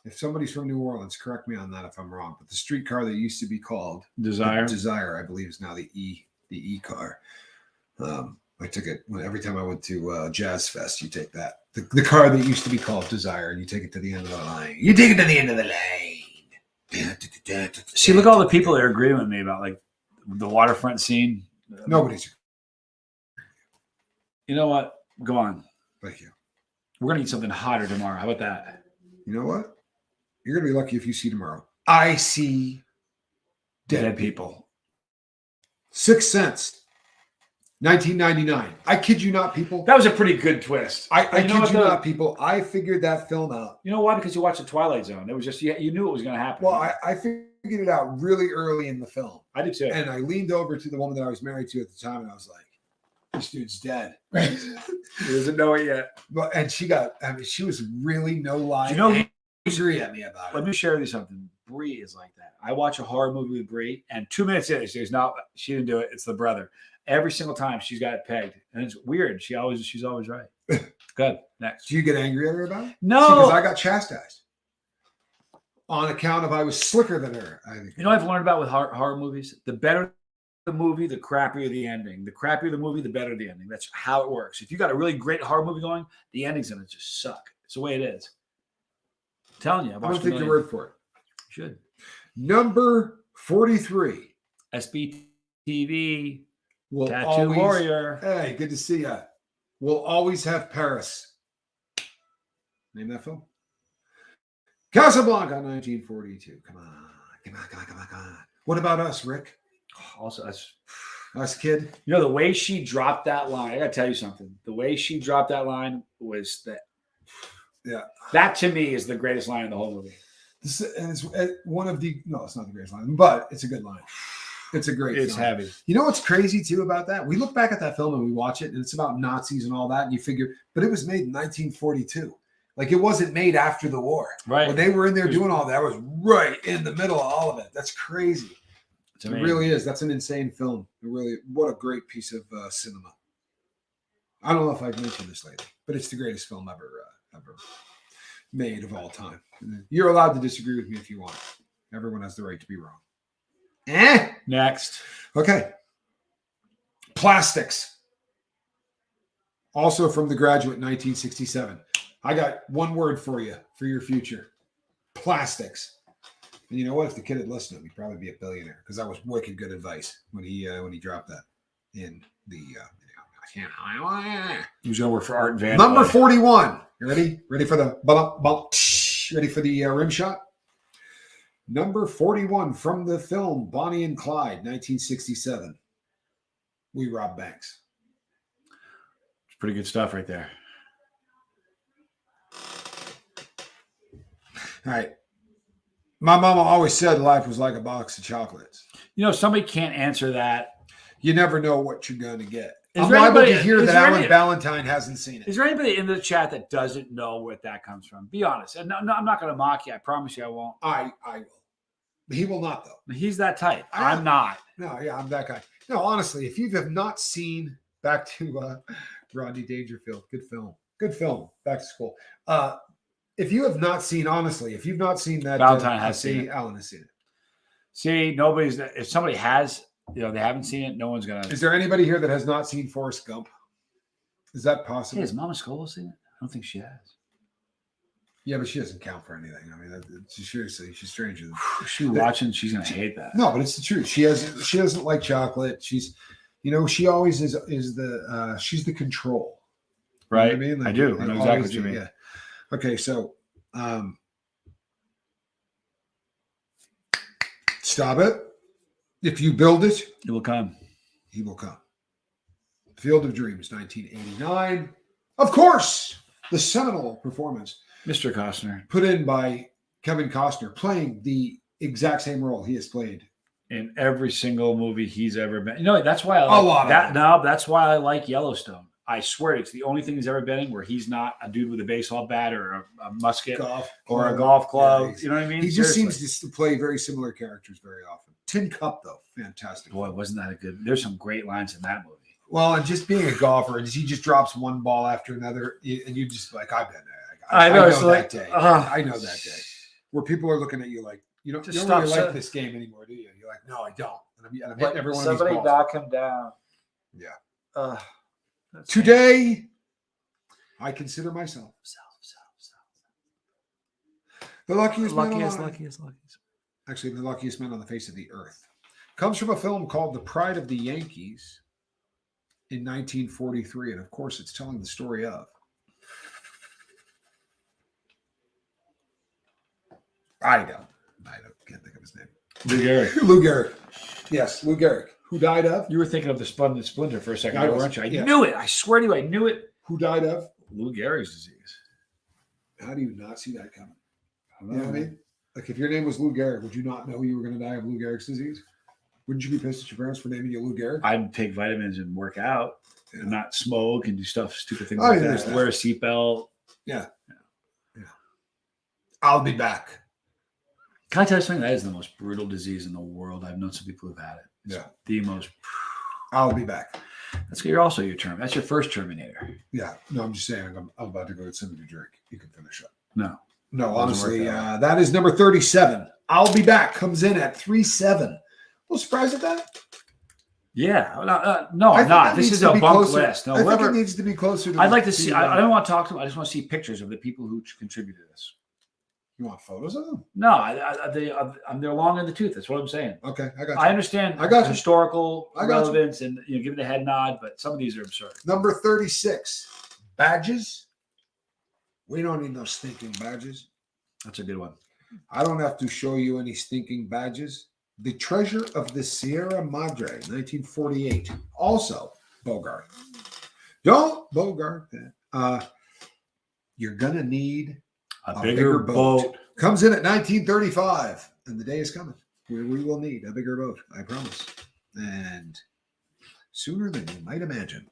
If somebody's from New Orleans, correct me on that if I'm wrong. But the streetcar that used to be called Desire, I believe, is now the E car. I took it every time I went to Jazz Fest. You take that the car that used to be called Desire, and you take it to the end of the line. You take it to the end of the lane. See, look at all the people that are agreeing with me about like the waterfront scene. Nobody's. You know what? Go on. Thank you. We're gonna eat something hotter tomorrow. How about that? You know what? You're gonna be lucky if you see tomorrow. I see dead people. Sixth Sense, 1999. I kid you not, people. That was a pretty good twist. I kid you not, people. I figured that film out. You know why? Because you watched The Twilight Zone. It was just, you knew it was going to happen. Well, I figured it out really early in the film. I did too. And I leaned over to the woman that I was married to at the time, and I was like, this dude's dead. He doesn't know it yet. But and she was really no lie. You know, angry at me about it. Let me share with you something. Brie is like that. I watch a horror movie with Brie, and 2 minutes in, she goes, "No, she didn't do it. It's the brother." Every single time she's got it pegged, and it's weird. She's always right. Good. Next. Do you get angry at her about it? No, because I got chastised on account of I was slicker than her. I think. You know what I've learned about with horror movies? The better the movie, the crappier the ending. The crappier the movie, the better the ending. That's how it works. If you got a really great horror movie going, the ending's gonna just suck. It's the way it is. I'm telling you. I don't take your word for it. You should. Number 43. SBTV. Will Tattoo always, Warrior. Hey, good to see you. We'll always have Paris. Name that film. Casablanca, 1942. Come on. What about us, Rick? Also, Us, kid. you know, the way she dropped that line, I got to tell you something. The way she dropped that line was that. Yeah. That to me is the greatest line in the whole movie. This is one of the, no, it's not the greatest line, but it's a good line. It's a great It's film. heavy. You know what's crazy too about that? We look back at that film and we watch it, and it's about Nazis and all that, and you figure, but it was made in 1942. Like it wasn't made after the war. Right. When they were in there doing all that, was right in the middle of all of it. That's crazy. It really is. That's an insane film. It really, what a great piece of cinema. I don't know if I've mentioned this lately, but it's the greatest film ever made of all time. You're allowed to disagree with me if you want. Everyone has the right to be wrong. Next. Okay. Plastics. Also from The Graduate, 1967. I got one word for you for your future. Plastics. And you know what? If the kid had listened to me, he'd probably be a billionaire, because that was wicked good advice when he dropped that in the He was going to work for Art Van. Number 41. You ready? Ready for the ready for the rim shot? Number 41 from the film Bonnie and Clyde, 1967. We rob banks. It's pretty good stuff right there. All right. My mama always said life was like a box of chocolates. You know, somebody can't answer that. You never know what you're going to get. I'm liable to hear that Alan Valentine hasn't seen it. Is there anybody in the chat that doesn't know where that comes from? Be honest. And no, I'm not going to mock you. I promise you I won't. I will. He will not, though. He's that type. I'm not. No, yeah, I'm that guy. No, honestly, if you have not seen, back to Rodney Dangerfield, good film. Good film. Back to School. If you have not seen, honestly, if you've not seen that, Valentine has seen it. Alan has seen it. See, if somebody has, they haven't seen it, no one's going to. Is there anybody here that has not seen Forrest Gump? Is that possible? Hey, has Mama Scolo seen it? I don't think she has. Yeah, but she doesn't count for anything. I mean, seriously, she's stranger than she's watching. She's gonna hate that. No, but it's the truth. She doesn't like chocolate. She's, she always is the she's the control. Right. You know what I mean? Like, I do. I know exactly what you mean. Yeah. Okay, so stop it. If you build it, it will come. He will come. Field of Dreams, 1989. Of course, the seminal performance. Mr. Costner. Put in by Kevin Costner, playing the exact same role he has played in every single movie he's ever been. That's why I like a lot that. No, that's why I like Yellowstone. I swear it's the only thing he's ever been in where he's not a dude with a baseball bat or a musket or a golf club. Yeah, you know what I mean? He just seems to play very similar characters very often. Tin Cup, though, fantastic. Boy, wasn't that a good? There's some great lines in that movie. Well, and just being a golfer, and he just drops one ball after another, and you just like, I've been there. I know that day. I know that day where people are looking at you like, you don't really like this game anymore, do you? You're like, no, I don't. And I'm hitting every one of these balls. Somebody knock him down. Yeah. Today, I consider myself the luckiest man alive. Actually, the luckiest man on the face of the earth. Comes from a film called The Pride of the Yankees in 1943. And of course, it's telling the story of I don't get his name. Lou Gehrig. Lou Gehrig. Yes, Lou Gehrig. Who died of? You were thinking of the Splinter for a second, I was, weren't you? I yeah. knew it. I swear to you, I knew it. Who died of? Lou Gehrig's disease. How do you not see that coming? I You know what I mean? Like, if your name was Lou Gehrig, would you not know you were going to die of Lou Gehrig's disease? Wouldn't you be pissed at your parents for naming you Lou Gehrig? I'd take vitamins and work out and not smoke and do stupid things Oh, like yeah, that. that. Wear a seatbelt. Yeah. I'll be back. Can I tell you something? That is the most brutal disease in the world. I've known some people who've had it. It's Yeah. the most. I'll be back. That's also your term. That's your first Terminator. Yeah. No, I'm just saying I'm about to go get something to drink. You can finish up. No. No, Doesn't honestly, work that way. that is number 37. I'll be back. Comes in at 3.7. A little surprised at that. Yeah. No, I I'm think not. that This needs is to a be bunk closer. list. No, I think whoever. it needs to be closer to I'd like to see. the, I don't want to talk to them. I just want to see pictures of the people who contribute to this. You want photos of them? No, they're long in the tooth. That's what I'm saying. Okay, I got you. I understand I got you. historical I got you. relevance and giving the head nod, but some of these are absurd. Number 36. Badges. We don't need no stinking badges. That's a good one. I don't have to show you any stinking badges. The Treasure of the Sierra Madre, 1948. Also, Bogart. Don't Bogart that. You're going to need A bigger boat. Comes in at 1935, and the day is coming where we will need a bigger boat, I promise. And sooner than you might imagine.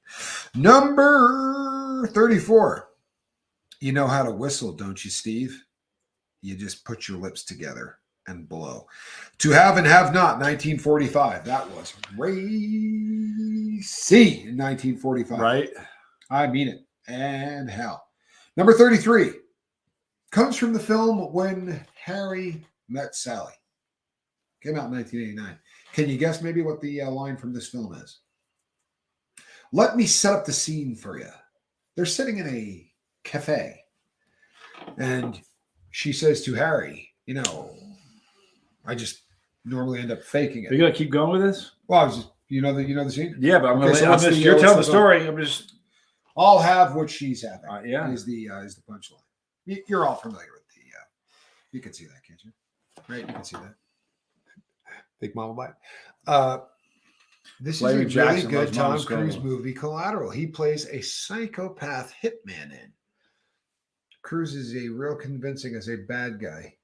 Number 34. You know how to whistle, don't you, Steve? You just put your lips together and blow. To Have and Have Not, 1945. That was racy in 1945. Right? I mean it. And hell. Number 33. Comes from the film When Harry Met Sally. Came out in 1989. Can you guess maybe what the line from this film is? Let me set up the scene for you. They're sitting in a cafe. And she says to Harry, I just normally end up faking Are you it. gonna keep going with this? Well, I was just, you know the scene? Yeah, but Okay, so what's you're what's telling the the story. I'm just I'll have what she's having. yeah. Is the punchline. You're all familiar with the. You can see that, can't you? Right, you can see that. Big Mama Bite. This is Larry a Jackson really good loves Tom Mama Cruise Scoville. movie, Collateral. He plays a psychopath hitman in. Cruise is a real convincing as a bad guy.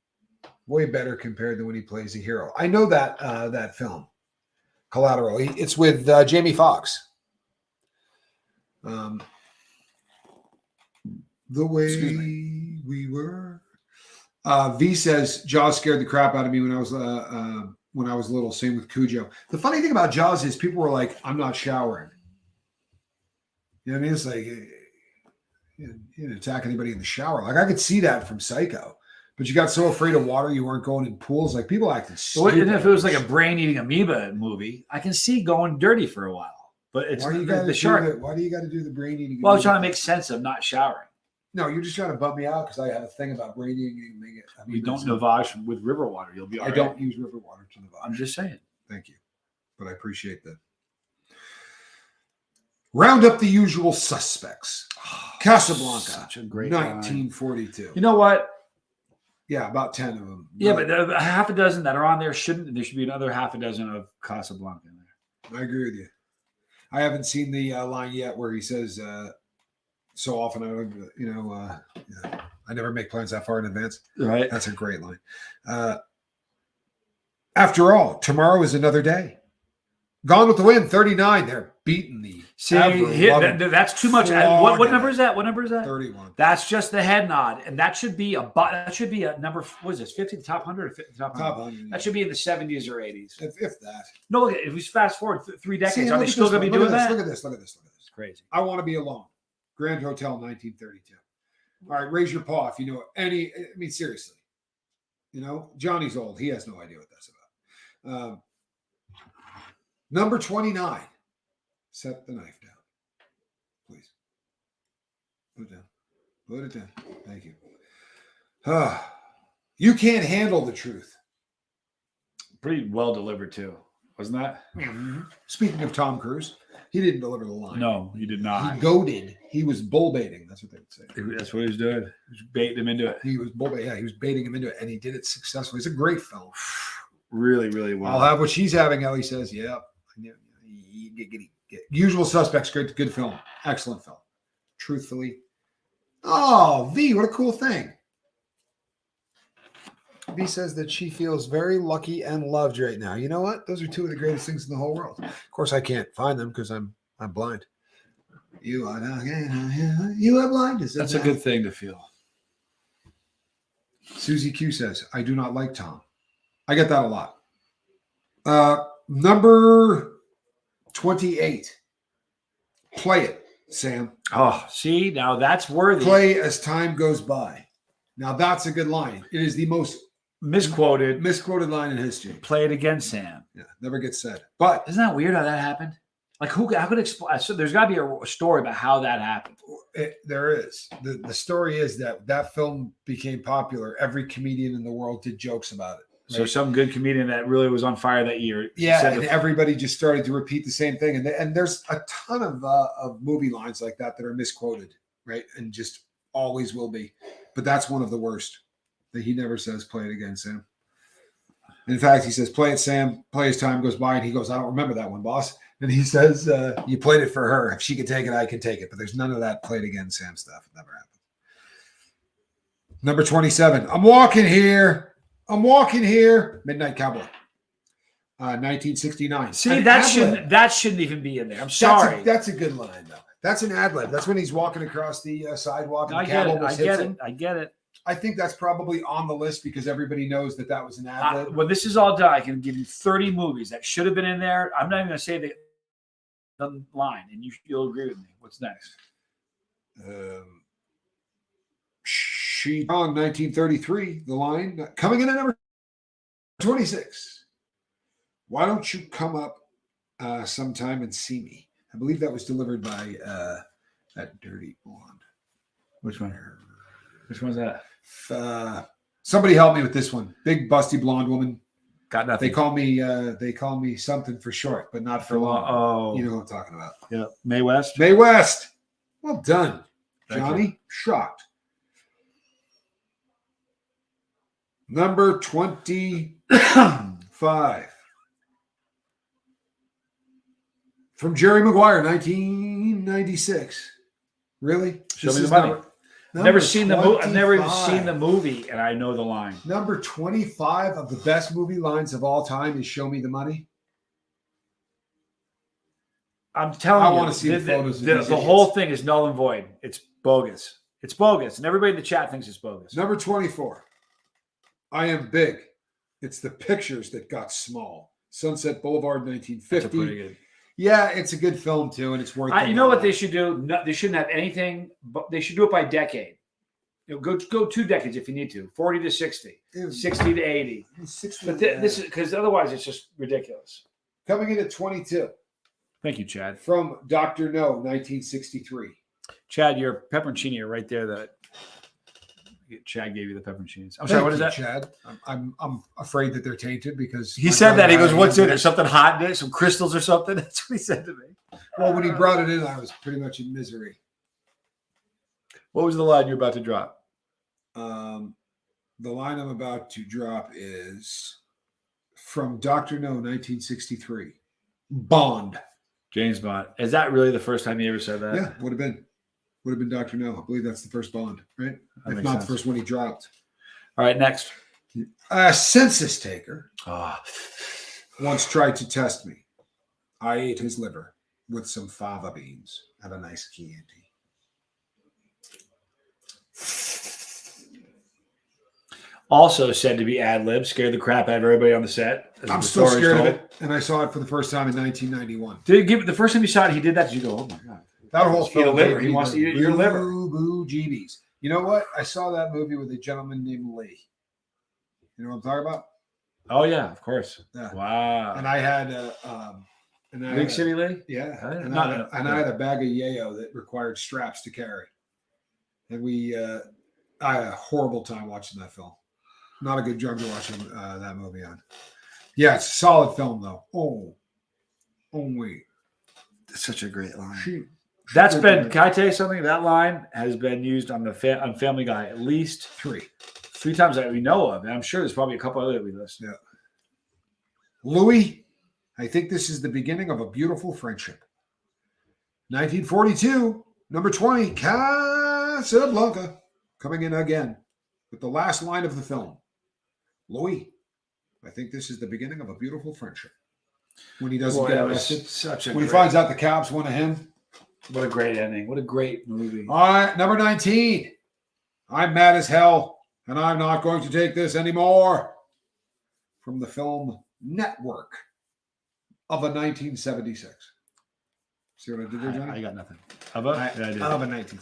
Way better compared to when he plays a hero. I know that that film, Collateral. It's with Jamie Foxx. The way we were. V says Jaws scared the crap out of me when I was little. Same with Cujo. The funny thing about Jaws is people were like, "I'm not showering." You know what I mean? It's like you didn't attack anybody in the shower. Like, I could see that from Psycho, but you got so afraid of water you weren't going in pools. Like, people acted stupid. And if it was like a brain-eating amoeba movie, I can see going dirty for a while. But it's Why do you the shark. Why do you got to do the brain eating? Well, I was trying to make sense of not showering. No, you're just trying to bum me out because I have a thing about brain eating. You don't Navage with river water. You'll be all I right. don't use river water to Navage. I'm just saying. Thank you, but I appreciate that. Round up the usual suspects. Casablanca, Such a great 1942. You know what? Yeah, about 10 of them. Yeah, but there are a half a dozen that are on there there should be another half a dozen of Casablanca in there. I agree with you. I haven't seen the line yet where he says, so often I never make plans that far in advance. Right. That's a great line. After all, tomorrow is another day. Gone with the Wind, 39. They're beating the. That's too much. What number is that? What number is that? 31. That's just the head nod, and that should be a number. What is this? 50, the top 100 or 50, the top 100? Top 100. That should be in the 70s or 80s. If that. No, look at it. If we fast forward 3 decades, See, are they still going to be doing that? Look at this. It's crazy. I Want to Be Alone. Grand Hotel, 1932. All right, raise your paw if you know any. I mean, seriously. Johnny's old. He has no idea what that's about. Number 29. Set the knife down. Please. Put it down. Put it down. Thank you. You Can't Handle the Truth. Pretty well delivered, too. Wasn't that? Mm-hmm. Speaking of Tom Cruise, he didn't deliver the line. No, he did not. He goaded. He was bull baiting. That's what they would say. That's what he was doing. He was baiting him into it. He was bull baiting. Yeah, he was baiting him into it, and he did it successfully. It's a great film. really, really well. I'll have what she's having, Ellie says. Yep. Usual Suspects, good film. Excellent film. Truthfully. Oh, V, what a cool thing. V says that she feels very lucky and loved right now. You know what? Those are two of the greatest things in the whole world. Of course, I can't find them because I'm blind. You are blind. That's a good thing to feel. Susie Q says, I do not like Tom. I get that a lot. Number 28. Play it, Sam. Oh, see, now that's worthy. Play as time goes by. Now that's a good line. It is the most misquoted line in history. Play it again, Sam. Yeah, never gets said. But isn't that weird how that happened? Like how could explain? So there's got to be a story about how that happened. There is. The story is that film became popular. Every comedian in the world did jokes about it. Right? So some good comedian that really was on fire that year. Yeah, and everybody just started to repeat the same thing. And there's a ton of movie lines like that are misquoted, right? And just always will be. But that's one of the worst. That he never says, play it again, Sam. In fact, he says, play it, Sam. Play as time goes by. And he goes, I don't remember that one, boss. And he says, you played it for her. If she could take it, I can take it. But there's none of that played again, Sam stuff. It never happened. Number 27. I'm walking here. Midnight Cowboy. 1969. See, that shouldn't even be in there. I'm sorry. That's a good line, though. That's an ad lib. That's when he's walking across the sidewalk. And I get it. I think that's probably on the list because everybody knows that was an ad lib. When this is all done, I can give you 30 movies that should have been in there. I'm not even going to say the line, and you'll agree with me. What's next? She on 1933. The line coming in at number 26. Why don't you come up sometime and see me? I believe that was delivered by that dirty blonde. Which one? Which one's that? Somebody help me with this one. Big busty blonde woman. Got nothing. They call me something for short, but not for long. Oh, you know what I'm talking about. Yeah, Mae West. Mae West. Well done, Thank Johnny. you. Shocked. Number 25. From Jerry Maguire, 1996. Really? Show me the money. I've never seen the movie. I've never even seen the movie, and I know the line. Number 25 of the best movie lines of all time is "Show me the money." I'm telling you, I want to see the photos. The whole thing is null and void. It's bogus. It's bogus, and everybody in the chat thinks it's bogus. Number 24. I Am Big. It's the pictures that got small. Sunset Boulevard, 1950. That's pretty good. Yeah, it's a good film too, and it's worth. You know what they should do? No, they shouldn't have anything, but they should do it by decade. Go 2 decades if you need to. 40 to 60, 60 to 80. 60, but this is because otherwise it's just ridiculous. Coming in at 22. Thank you, Chad. From Dr. No, 1963. Chad, your pepperoncini are right there. That Chad gave you the pepperoncinis. I'm sorry. What is that, Chad? I'm afraid that they're tainted because he said that. He goes, "What's in it? Something hot in it? Some crystals or something?" That's what he said to me. Well, when he brought it in, I was pretty much in misery. What was the line you're about to drop? The line I'm about to drop is from Dr. No, 1963. Bond. James Bond. Is that really the first time he ever said that? Yeah, would have been Dr. No. I believe that's the first Bond, right? If not the first one he dropped. All right, next. A census taker once tried to test me. I ate his liver with some fava beans and a nice Chianti. Also said to be ad lib, scared the crap out of everybody on the set. I'm still scared of it, and I saw it for the first time in 1991. Did he give the first time you saw it? He did that. Did you go, "Oh my god"? That whole film. Liver. He wants to eat your liver. Boo jeebies. You know what? I saw that movie with a gentleman named Lee. You know what I'm talking about? Oh yeah, of course. Yeah. Wow. And I had Big City Lee. Yeah. I had a bag of yayo that required straps to carry, and I had a horrible time watching that film. Not a good drug to watch that movie on. Yeah, it's a solid film though. Oh wait. That's such a great line. That's been. Can I tell you something? That line has been used on on Family Guy at least three times that we know of, and I'm sure there's probably a couple other that we list. Yeah. Louis, I think this is the beginning of a beautiful friendship. 1942, number 20, Casablanca, coming in again with the last line of the film. Louis, I think this is the beginning of a beautiful friendship. When he doesn't get arrested. When he finds out the cops want him. What a great ending. What a great movie. All right, number 19. I'm mad as hell, and I'm not going to take this anymore. From the film Network of a 1976. See what I did there, Johnny? I got nothing. Of a 19.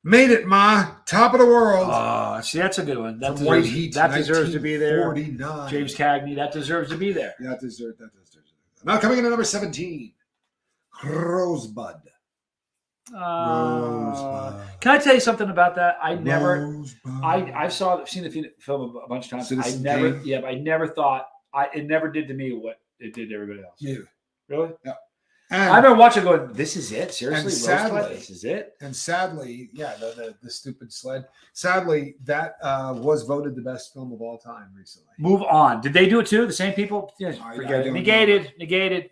Made it, Ma. Top of the world. Oh, see, that's a good one. That From White deserves, Heat, that deserves to be there. 49. James Cagney, that deserves to be there. Yeah, that deserves. Now coming in at number 17. Rosebud. Rosebud. Can I tell you something about that? I've seen the film a bunch of times. I never thought it never did to me what it did to everybody else. Yeah. Really? Yeah. I've been watching going, this is it? Seriously? Sadly, this is it? And sadly, yeah, the stupid sled. Sadly, that was voted the best film of all time recently. Move on. Did they do it too? The same people? Yeah, I forget it. don't Negated.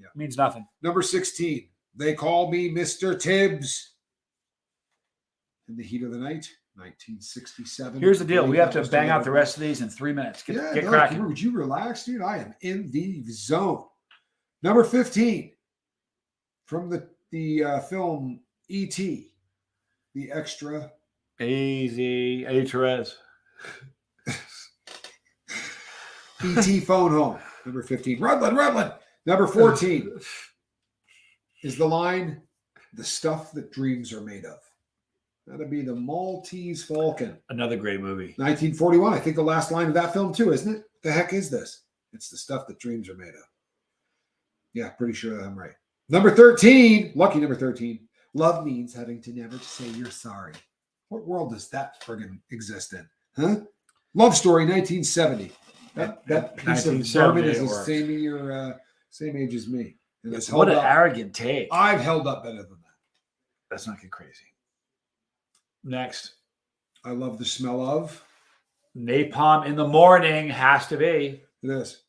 Yeah. Means nothing. Number 16. They call me Mr. Tibbs. In the Heat of the Night, 1967. Here's the deal. We have to bang out the rest of these in 3 minutes. Get cracking. Would you relax, dude? I am in the zone. Number 15. From the film E.T., the extra. Easy. Eddie Therese. E.T. Phone Home. Number 15. Rutland. Number 14 is the line, the stuff that dreams are made of. That'd be the Maltese Falcon. Another great movie. 1941. I think the last line of that film too, isn't it? The heck is this? It's the stuff that dreams are made of. Yeah, pretty sure I'm right. Number 13, lucky number 13. Love means having to never say you're sorry. What world does that friggin' exist in? Huh? Love Story, 1970. That piece of vermin is the same age as me. And it's what an arrogant take. I've held up better than that. Let's not get crazy. Next. I love the smell of napalm in the morning. Has to be. It is.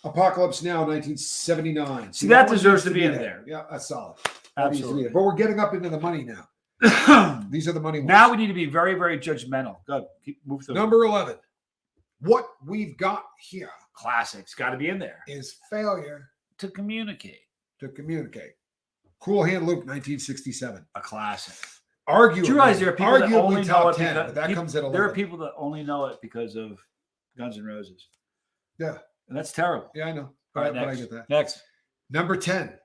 Apocalypse Now, 1979. See, that deserves to be in there. Yeah, that's solid. Absolutely. But we're getting up into the money now. These are the money ones. Now we need to be very, very judgmental. Go. Move through. Number 11. What we've got here. Classics. Got to be in there. Is failure to communicate. Cool Hand Luke, 1967. A classic. Arguably, do you realize there are people that only know it 10, because that comes at 11. There are people that only know it because of Guns N' Roses. Yeah. And that's terrible. Yeah, I know. All right, but I get that. Next. Number 10.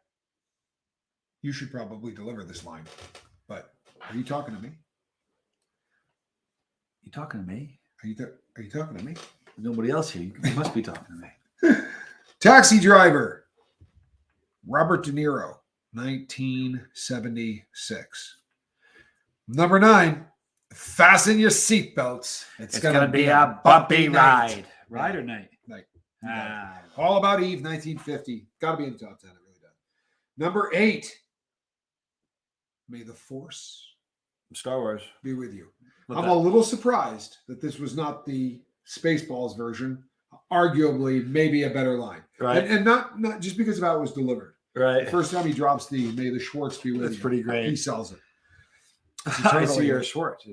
You should probably deliver this line. But are you talking to me? You talking to me? Are you talking to me? There's nobody else here. You must be talking to me. Taxi Driver. Robert De Niro, 1976. Number 9. Fasten your seatbelts. It's going to be a bumpy ride. Ride or night? Night. All About Eve, 1950. Got to be in the top 10. It really does. Number 8. May the Force Star Wars be with you. I'm a little surprised that this was not the Spaceballs version. Arguably, maybe a better line. Right. And not just because of how it was delivered. Right. The first time he drops the May the Schwartz be with you. That's pretty great. He sells it. I see your Schwartz.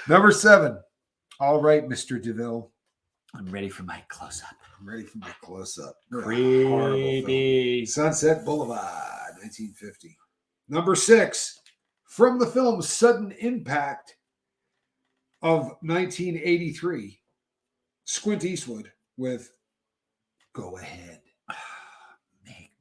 Number 7. All right, Mr. DeVille. I'm ready for my close-up. Creepy. Sunset Boulevard, 1950. Number 6. From the film Sudden Impact of 1983. Squint Eastwood with Go Ahead. Make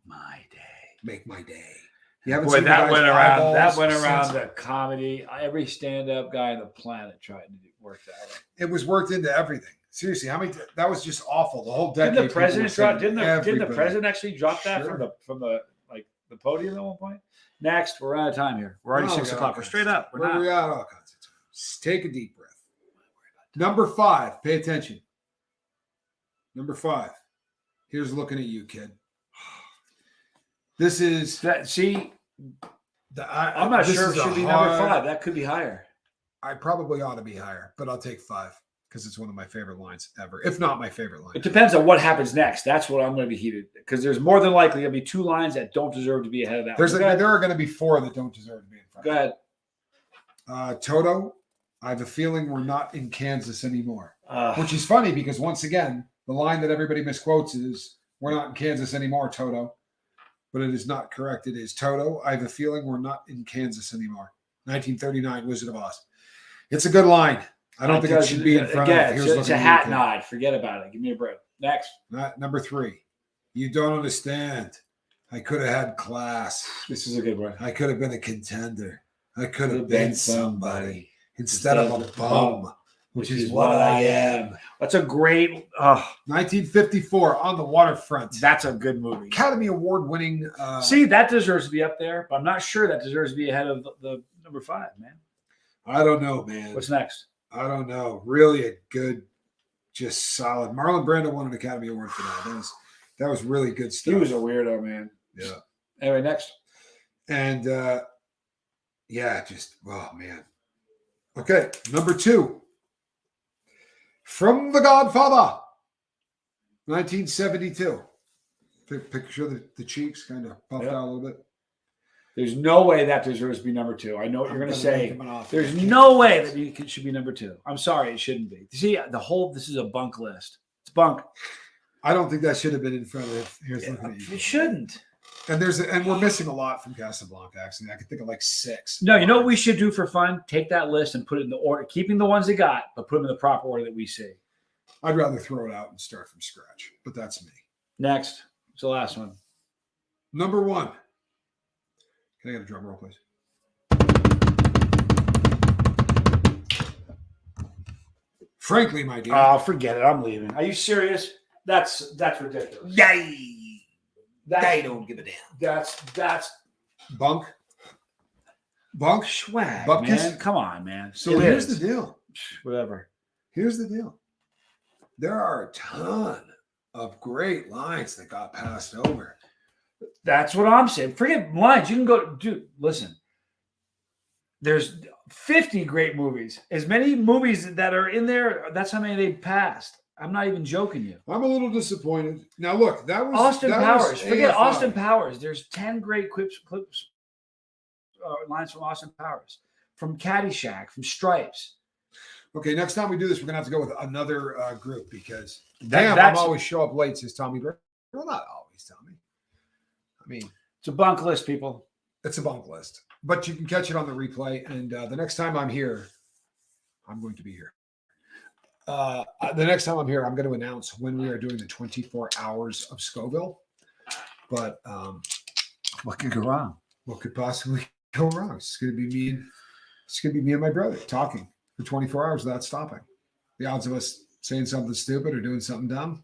my day. You haven't seen that went around. eyeballs That went around since- the comedy. Every stand-up guy on the planet tried to work that way. It was worked into everything. Seriously, how many? That was just awful. The whole decade. Didn't the president drop? Didn't the everybody. president actually drop that Sure. from the podium at one point? Next, we're out of time here. We're already No, 6 o'clock. We're straight up. We're We got all kinds of time. Just take a deep breath. Number 5. Pay attention. Number 5. Here's looking at you, kid. This is that. See, I'm not this sure is it should a be hard- number 5. That could be higher. I probably ought to be higher, but I'll take 5. because it's one of my favorite lines ever, if not my favorite line. It depends on what happens next. That's what I'm going to be heated, because there's more than likely going to be 2 lines that don't deserve to be ahead of that. There are going to be 4 that don't deserve to be in front. Go ahead. Toto, I have a feeling we're not in Kansas anymore. Which is funny because, once again, the line that everybody misquotes is, we're not in Kansas anymore, Toto. But it is not correct. It is Toto, I have a feeling we're not in Kansas anymore. 1939, Wizard of Oz. It's a good line. I don't think it should be in front again, of. It's a hat nod. Forget about it. Give me a break. Next. Number 3. You don't understand. I could have had class. This is a good one. I could have been a contender. I could have been somebody instead of a bum, which is what I am. That's a great 1954, On the Waterfront. That's a good movie. Academy Award winning. See, that deserves to be up there, but I'm not sure that deserves to be ahead of the number 5, man. I don't know, man. What's next? I don't know. Really a good, just solid. Marlon Brando won an Academy Award for that. That was really good stuff. He was a weirdo, man. Yeah. Anyway, next. And oh man. Okay, number 2. From The Godfather, 1972. Picture the cheeks kind of puffed out a little bit. There's no way that deserves to be number 2. I know what you're going to say. There's no way that it should be number 2. I'm sorry, it shouldn't be. See, this is a bunk list. It's bunk. I don't think that should have been in front of It shouldn't. And we're missing a lot from Casablanca, actually. I could think of like 6. No, you know what we should do for fun? Take that list and put it in the order, keeping the ones they got, but put them in the proper order that we see. I'd rather throw it out and start from scratch, but that's me. Next. It's the last one. Number 1. Can I get a drum roll, please? Frankly, my dear. Oh, forget it. I'm leaving. Are you serious? That's ridiculous. Yay! They don't give a damn. That's bunk swag, Bupkis? Man. Come on, man. So here's the deal. Whatever. Here's the deal. There are a ton of great lines that got passed over. That's what I'm saying. Forget lines. You can go, dude. Listen. There's 50 great movies. As many movies that are in there, that's how many they passed. I'm not even joking you. I'm a little disappointed. Now, look, that was Austin Powers. Forget AFI. Austin Powers. There's 10 great clips lines from Austin Powers, from Caddyshack, from Stripes. Okay, next time we do this, we're going to have to go with another group because I'm always show up late, says Tommy Gray. Well, not always, Tommy. I mean, it's a bunk list, people. It's a bunk list. But you can catch it on the replay. And the next time I'm here, I'm going to be here. The next time I'm here, I'm going to announce when we are doing the 24 hours of Scoville. But what could go wrong? What could possibly go wrong? It's going to be me and my brother talking for 24 hours without stopping. The odds of us saying something stupid or doing something dumb,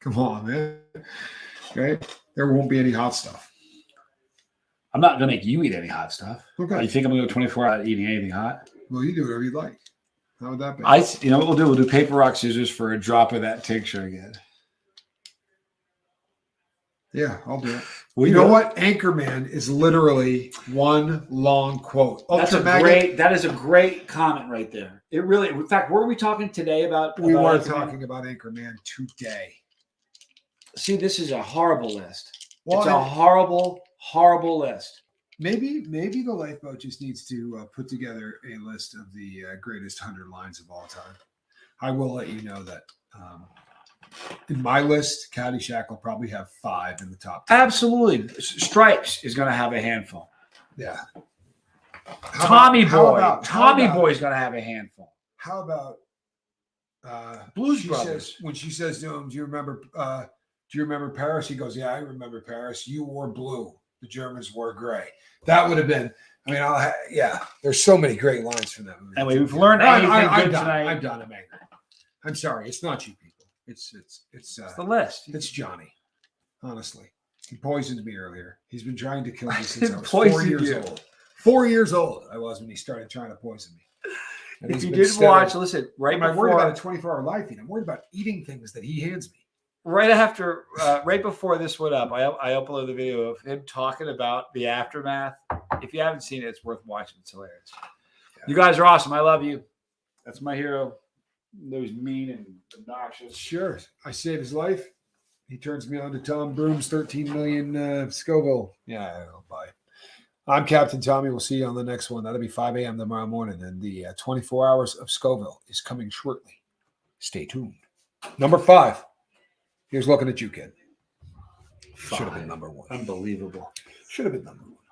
come on, man. Okay, there won't be any hot stuff. I'm not going to make you eat any hot stuff. Okay. You think I'm going to go 24 hours eating anything hot? Well, you do whatever you like. How would that be? You know what we'll do? We'll do paper, rock, scissors for a drop of that tincture again. Yeah, I'll do it. Well, you know what? Anchorman is literally one long quote. That is a great comment right there. It really, in fact, were we talking today about? We were talking about Anchorman today. See, this is a horrible list. Well, it's a horrible list. Maybe the Lifeboat just needs to put together a list of the greatest 100 lines of all time. I will let you know that in my list, Caddyshack will probably have 5 in the top 10. Absolutely. Stripes is going to have a handful. Yeah. Tommy Boy's going to have a handful. How about Blues Brothers? When she says to him, do you remember Paris? He goes, yeah, I remember Paris. You wore blue. The Germans wore gray. That would have been, there's so many great lines from that movie. Anyway, we've learned anything good tonight. I'm done. I'm angry. I'm sorry. It's not you people. It's the list. It's Johnny. Honestly, he poisoned me earlier. He's been trying to kill me since I was 4 years old. 4 years old I was when he started trying to poison me. And if you did watch, listen, I'm not worried about a 24-hour life feed. I'm worried about eating things that he hands me. Right before this went up, I uploaded the video of him talking about the aftermath. If you haven't seen it, it's worth watching. It's hilarious. Yeah. You guys are awesome. I love you. That's my hero. Those mean and obnoxious. Sure. I save his life. He turns me on to Tom Broom's 13 million Scoville. Yeah, I'll buy it. I'm Captain Tommy. We'll see you on the next one. That'll be 5 a.m. tomorrow morning. And the 24 hours of Scoville is coming shortly. Stay tuned. Number 5. Here's looking at you, kid. Should have been number 1. Unbelievable. Should have been number 1.